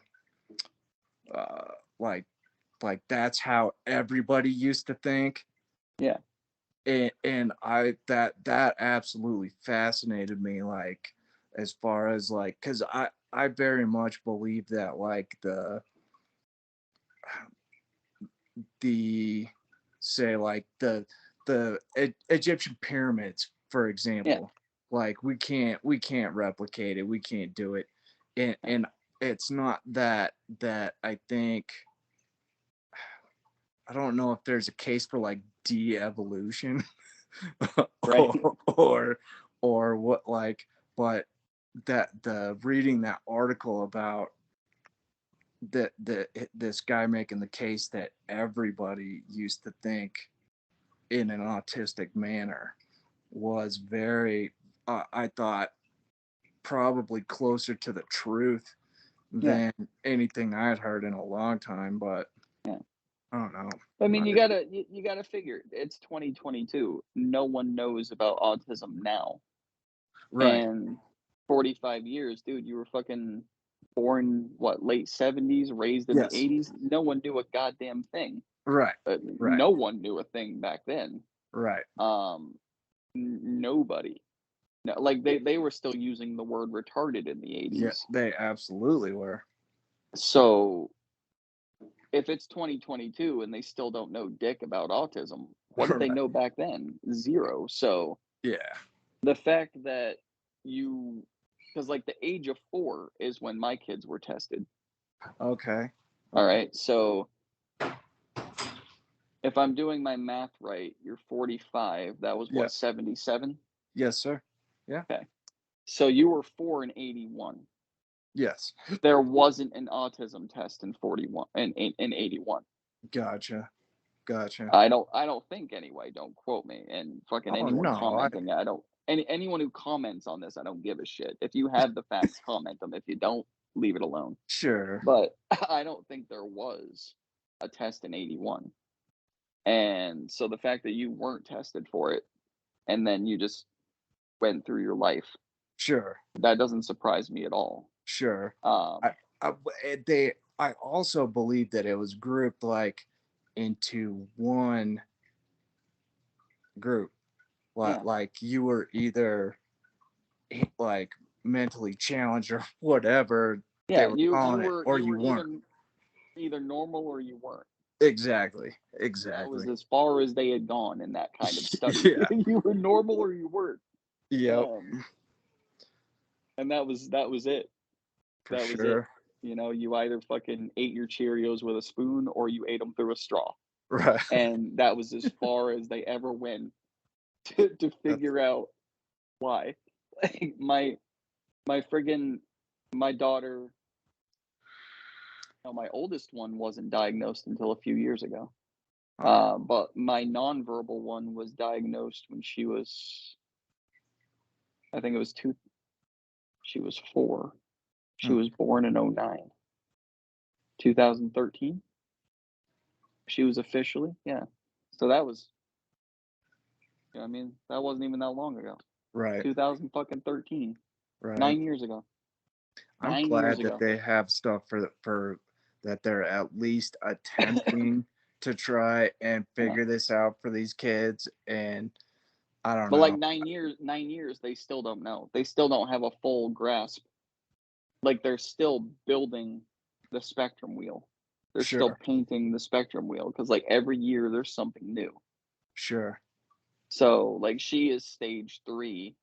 uh like that's how everybody used to think. yeah, And that absolutely fascinated me, like, as far as like, because I very much believe that, like, the say like the Egyptian pyramids, for yeah, example. Like, we can't replicate it. We can't do it. yeah. And it's not that I think, I don't know if there's a case for like de-evolution, Right. or what, like, but that the reading that article about this guy making the case that everybody used to think in an autistic manner was very, I thought, probably closer to the truth Yeah, than anything I had heard in a long time. But yeah. I don't know. I mean, I, you gotta figure it's 2022. No one knows about autism now. right. And 45 years, dude, you were fucking born what, late 70s, raised in the Yes. 80s. No one knew a goddamn thing. Right. Right. No one knew a thing back then. Right. Um, Nobody. No, like they were still using the word retarded in the Yeah, 80s. they absolutely were. So if it's 2022 and they still don't know dick about autism, what did they Right. know back then? Zero. So Yeah. the fact that because like the age of 4 is when my kids were tested. Okay. All Okay. right. So if I'm doing my math right, you're 45. That was Yeah. what, 77? Yes, sir. Yeah. Okay. So you were 4 in 81. Yes. There wasn't an autism test in 41 in 81. Gotcha. Gotcha. I don't think anyway, don't quote me. And fucking Oh anyone no. commenting, I don't anyone who comments on this, I don't give a shit. If you have the facts, comment them. If you don't, leave it alone. Sure. But I don't think there was a test in 81. And so the fact that you weren't tested for it and then you just went through your life, Sure. that doesn't surprise me at all. Sure. I, Um, I also believe that it was grouped like into one group. yeah. Like you were either like mentally challenged or whatever they Yeah, were you calling it, were or you you were weren't. either normal or you weren't. Exactly. That was Exactly. as far as they had gone in that kind of study. Yeah. You were normal or you weren't. Yep. Um, and that was it. For That was it. sure. You either fucking ate your Cheerios with a spoon or you ate them through a straw. Right. And that was as far as they ever went to That's figure out why. Like my friggin' my daughter, no, my oldest one wasn't diagnosed until a few years ago. uh, But my nonverbal one was diagnosed when she was, I think it was she was 4. She hmm, was born in '09, 2013. She was officially, yeah. So that was, you know what I mean? That wasn't even that long ago. right, 2000 fucking 13. right. 9 years ago. I'm 9 years glad that ago. they have stuff for that they're at least attempting to try and Yeah. figure this out for these kids. And I don't But like know. 9 years, they still don't know. They still don't have a full grasp. Like they're still building the spectrum wheel. They're still Sure, painting the spectrum wheel because like every year there's something new. sure. So like she is stage 3,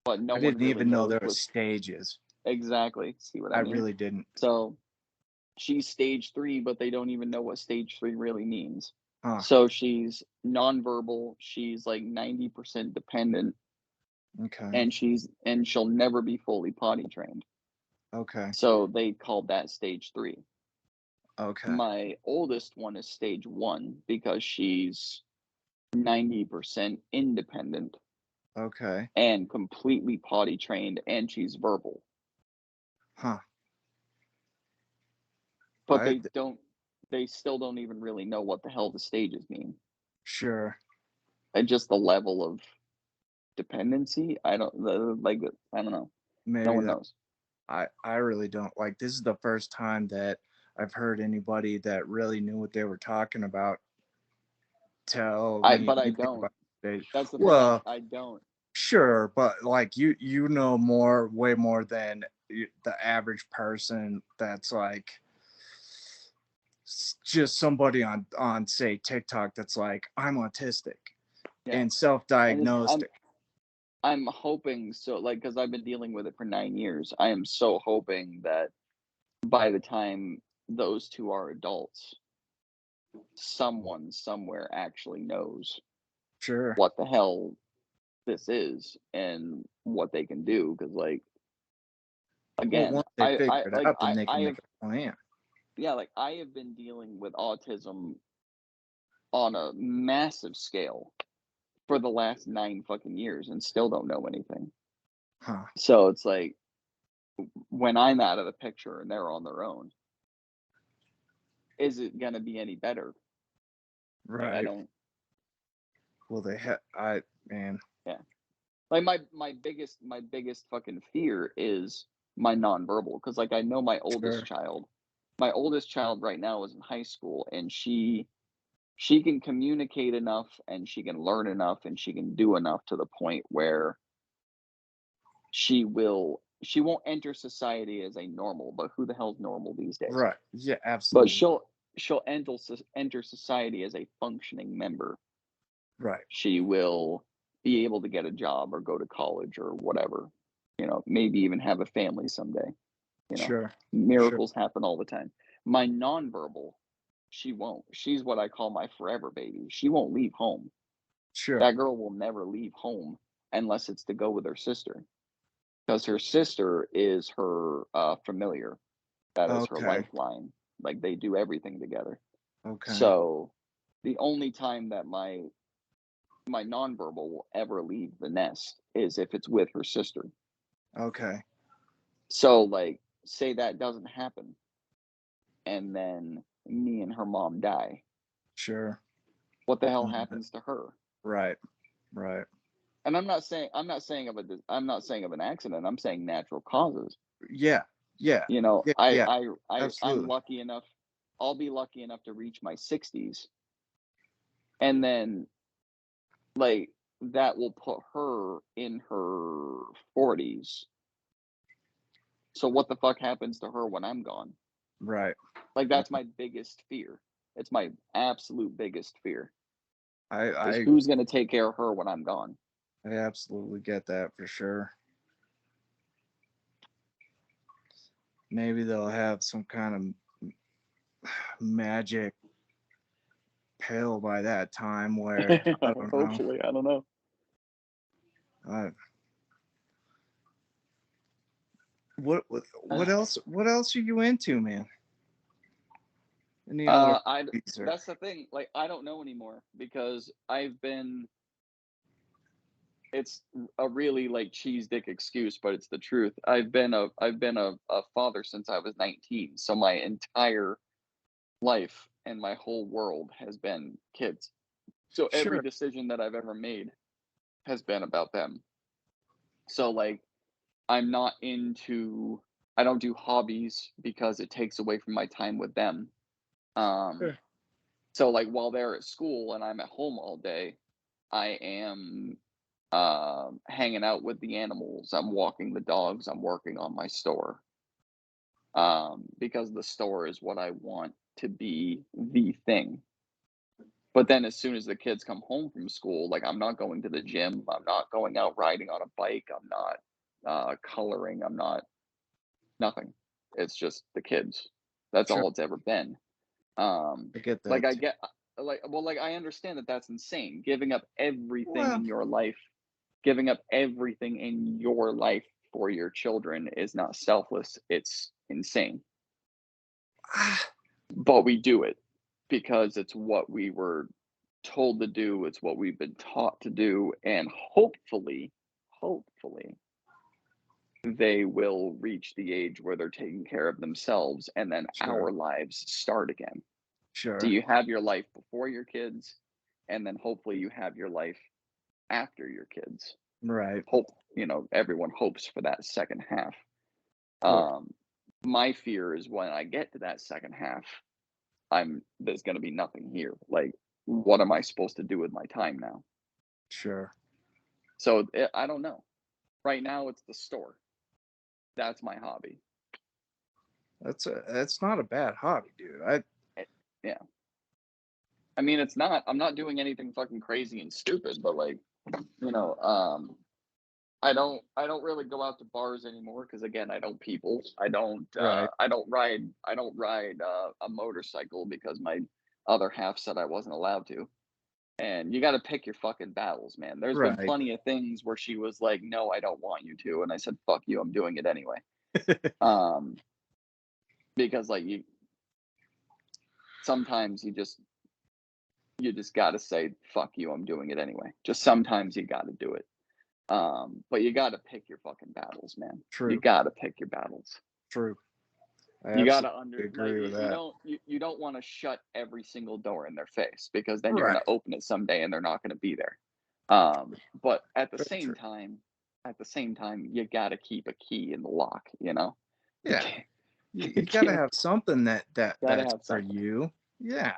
but no I one didn't really even know knows there was what stages. exactly. See what I I mean? really didn't. So she's stage 3, but they don't even know what stage 3 really means. Huh. So she's nonverbal. She's like 90% dependent, Okay. and she'll never be fully potty trained. Okay. So they called that stage 3. Okay. My oldest one is stage 1 because she's 90% independent Okay. and completely potty trained, and she's verbal. Huh. But I they still don't even really know what the hell the stages mean. sure. And just the level of dependency, like I don't know. No Maybe one that knows. I really don't like this is the first time that I've heard anybody that really knew what they were talking about tell me I anything don't. about stage. That's the thing. Well, I don't. sure, but like you know more, way more than the average person that's like just somebody on say TikTok that's like I'm autistic Yeah. and And it's self-diagnosed. I'm hoping so, like, because I've been dealing with it for 9 years. I am so hoping that by the time those two are adults, someone somewhere actually knows Sure. what the hell this is and what they can do. Because, like, Well, again, once they figure it out, then they I can make have, a plan. yeah, like I have been dealing with autism on a massive scale for the last 9 fucking years and still don't know anything. Huh. So it's like when I'm out of the picture and they're on their own, is it gonna be any better? Like I Right. don't, Well, they have. I man. yeah. Like my biggest fucking fear is my nonverbal because like I know Sure. my oldest child right now is in high school and she can communicate enough and she can learn enough and she can do enough to the point where she won't enter society as a normal, but who the hell's normal these days? Right. Yeah. But Absolutely. she'll enter society as a functioning member. Right. She will be able to get a job or go to college or whatever. You know, maybe even have a family someday. You know, Sure. Sure. miracles happen all the time. My nonverbal, she won't. She's what I call my forever baby. She won't leave home. Sure. That girl will never leave home unless it's to go with her sister because her sister is her familiar. That is her Okay. lifeline. Like they do everything together. Okay. So the only time that my nonverbal will ever leave the nest is if it's with her sister. Okay. So like say that doesn't happen and then me and her mom die. Sure. What the hell Mm, happens to her? right. Right. And I'm not saying of an accident. I'm saying natural causes. Yeah. Yeah. You know, Yeah. Yeah. I'm Absolutely. lucky enough. I'll be lucky enough to reach my 60s, and then like that will put her in her 40s. So what the fuck happens to her when I'm gone? Right. Like that's my biggest fear. It's my absolute biggest fear I is I who's going to take care of her when I'm gone. I absolutely get that for sure. Maybe they'll have some kind of magic pill by that time where I don't know. Hopefully, I don't know. I, what else? What else are you into, man? Any other I hobbies or that's the thing. Like I don't know anymore because I've been. It's a really like cheese dick excuse, but it's the truth. I've been a father since I was 19, so my entire life and my whole world has been kids. So every sure, decision that I've ever made has been about them. So like I'm not into I don't do hobbies because it takes away from my time with them. Um sure, so like while they're at school and I'm at home all day, I am hanging out with the animals. I'm walking the dogs. I'm working on my store. Because the store is what I want to be the thing. But then as soon as the kids come home from school, like I'm not going to the gym, I'm not going out riding on a bike, I'm not coloring, I'm not nothing. It's just the kids. That's sure. all it's ever been. Um, I get like that I too. get like I understand that that's insane. Giving up everything Well, in your life, giving up everything in your life for your children is not selfless. It's insane. ah, But we do it because it's what we were told to do, it's what we've been taught to do, and hopefully, they will reach the age where they're taking care of themselves and then sure, our lives start again. So sure, you have your life before your kids, and then hopefully you have your life after your kids. right, Hope, everyone hopes for that second half. of course, Um, my fear is when I get to that second half, there's going to be nothing here. Like, what am I supposed to do with my time now? sure. So I don't know. Right now, it's the store. That's my hobby. That's not a bad hobby, dude. I It, yeah, I mean, it's not. I'm not doing anything fucking crazy and stupid, but like, you know, um, I don't really go out to bars anymore because again, I don't people. right, I don't ride a motorcycle because my other half said I wasn't allowed to. And you got to pick your fucking battles, man. There's been right. plenty of things where she was like, "No, I don't want you to," and I said, "Fuck you, I'm doing it anyway." Um, because like sometimes you just got to say, "Fuck you, I'm doing it anyway." Just sometimes you got to do it. But you got to pick your fucking battles, man. You True, got to pick your battles. true. I You got absolutely to like agree with that. you don't want to shut every single door in their face because then you're going Right, to open it someday and they're not going to be there. But very true. at the same time, you got to keep a key in the lock. You Yeah, can't you you got to can't have something got to that's have for something. you. Yeah,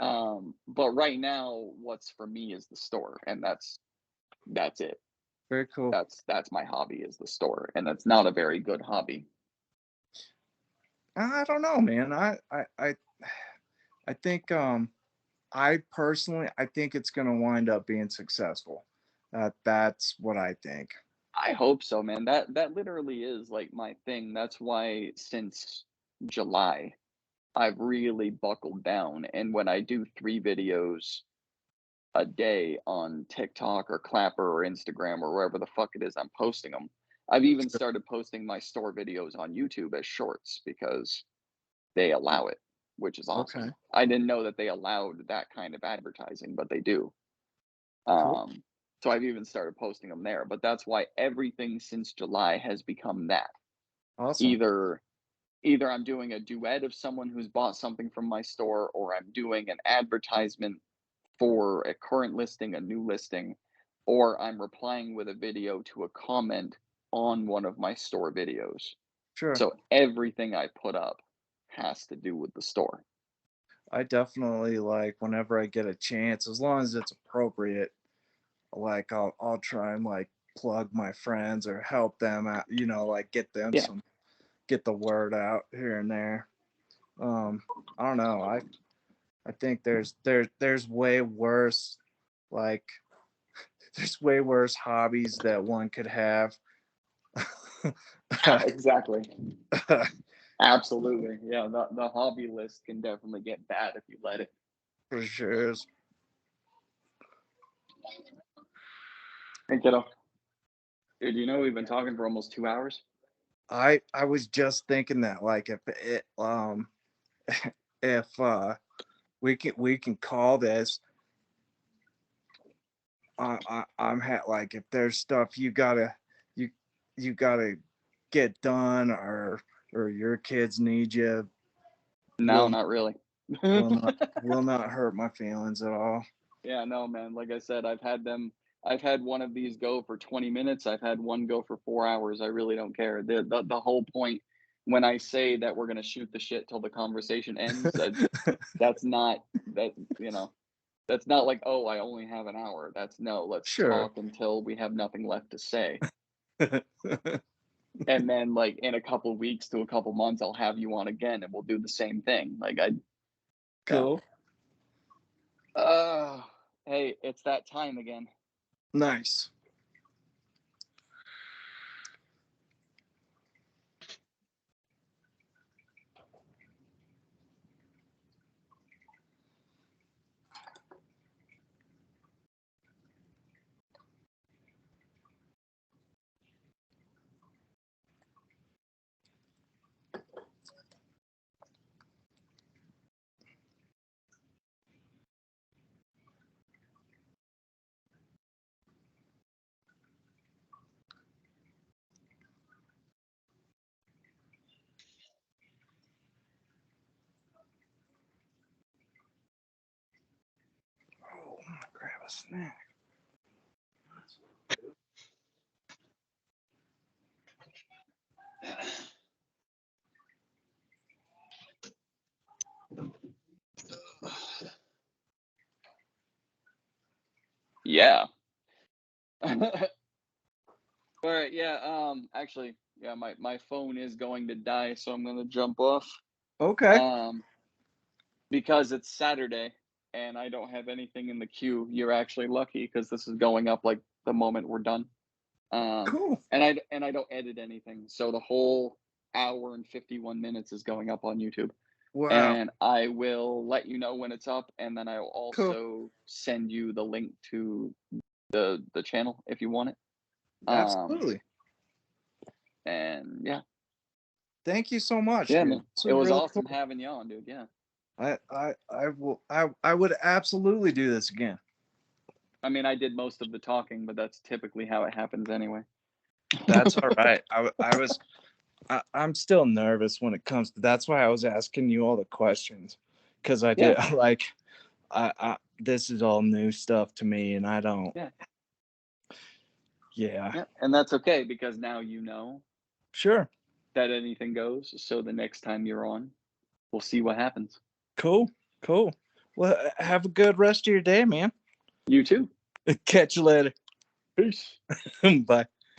But right now, what's for me is the store, and that's it. very cool. That's my hobby is the store, and that's not a very good hobby. I don't know, man. I think I personally I think it's gonna wind up being successful. That's what I think. I hope so, man. That literally is like my thing. That's why since July, I've really buckled down. And when I do 3 videos a day on TikTok or Clapper or Instagram or wherever the fuck it is I'm posting them, I've even Sure. started posting my store videos on YouTube as shorts because they allow it, which is Okay, awesome. I didn't know that they allowed that kind of advertising, but they do. cool, Um, so I've even started posting them there. But that's why everything since July has become that. awesome. Either either I'm doing a duet of someone who's bought something from my store, or I'm doing an advertisement for a current listing, a new listing, or I'm replying with a video to a comment on one of my store videos. Sure. So everything I put up has to do with the store. I definitely like whenever I get a chance, as long as it's appropriate, like I'll try and like plug my friends or help them out, like Yeah. get the word out here and there. Um, I don't know. I think there's way worse like there's way worse hobbies that one could have. Yeah, exactly. Absolutely. Yeah, the hobby list can definitely get bad if you let it. For sure. Hey, kiddo. Dude, you know we've been talking for almost 2 hours? I was just thinking that, like, if it if we can call this. Like, if there's stuff you you gotta get done, or your kids need you, No, will not really. will not will not hurt my feelings at all. Yeah, no, man. Like I said, I've had one of these go for 20 minutes. I've had one go for 4 hours. I really don't care. The whole point when I say that we're gonna shoot the shit till the conversation ends, that's not that, you know, that's not like, "Oh, I only have an hour." That's no, let's Sure. talk until we have nothing left to say. And then, like, in a couple weeks to a couple months, I'll have you on again and we'll do the same thing. Yeah. Cool. Uh, hey, it's that time again. Nice. Oh, I'm gonna grab a snack. Yeah. Alright, yeah, actually, yeah, my phone is going to die, so I'm gonna jump off. Okay. Um, because it's Saturday and I don't have anything in the queue. You're actually lucky because this is going up like the moment we're done. Cool. And I don't edit anything, so the whole hour and 51 minutes is going up on YouTube. Wow. And I will let you know when it's up, and then I'll Cool. also send you the link to the channel if you want it. Um, Absolutely. and yeah, Thank you so much, yeah, dude. man, This it was was really awesome cool. having you on, dude. Yeah, I would absolutely do this again. I mean, I did most of the talking, but that's typically how it happens anyway. That's all right. I'm still nervous when it comes to. That's why I was asking you all the questions, because I Yeah, did like this is all new stuff to me, and I don't. yeah, Yeah. yeah, and that's okay because now you know Sure. that anything goes. So the next time you're on, we'll see what happens. Cool. Cool. Well, have a good rest of your day, man. You too. Catch you later. Peace. Bye.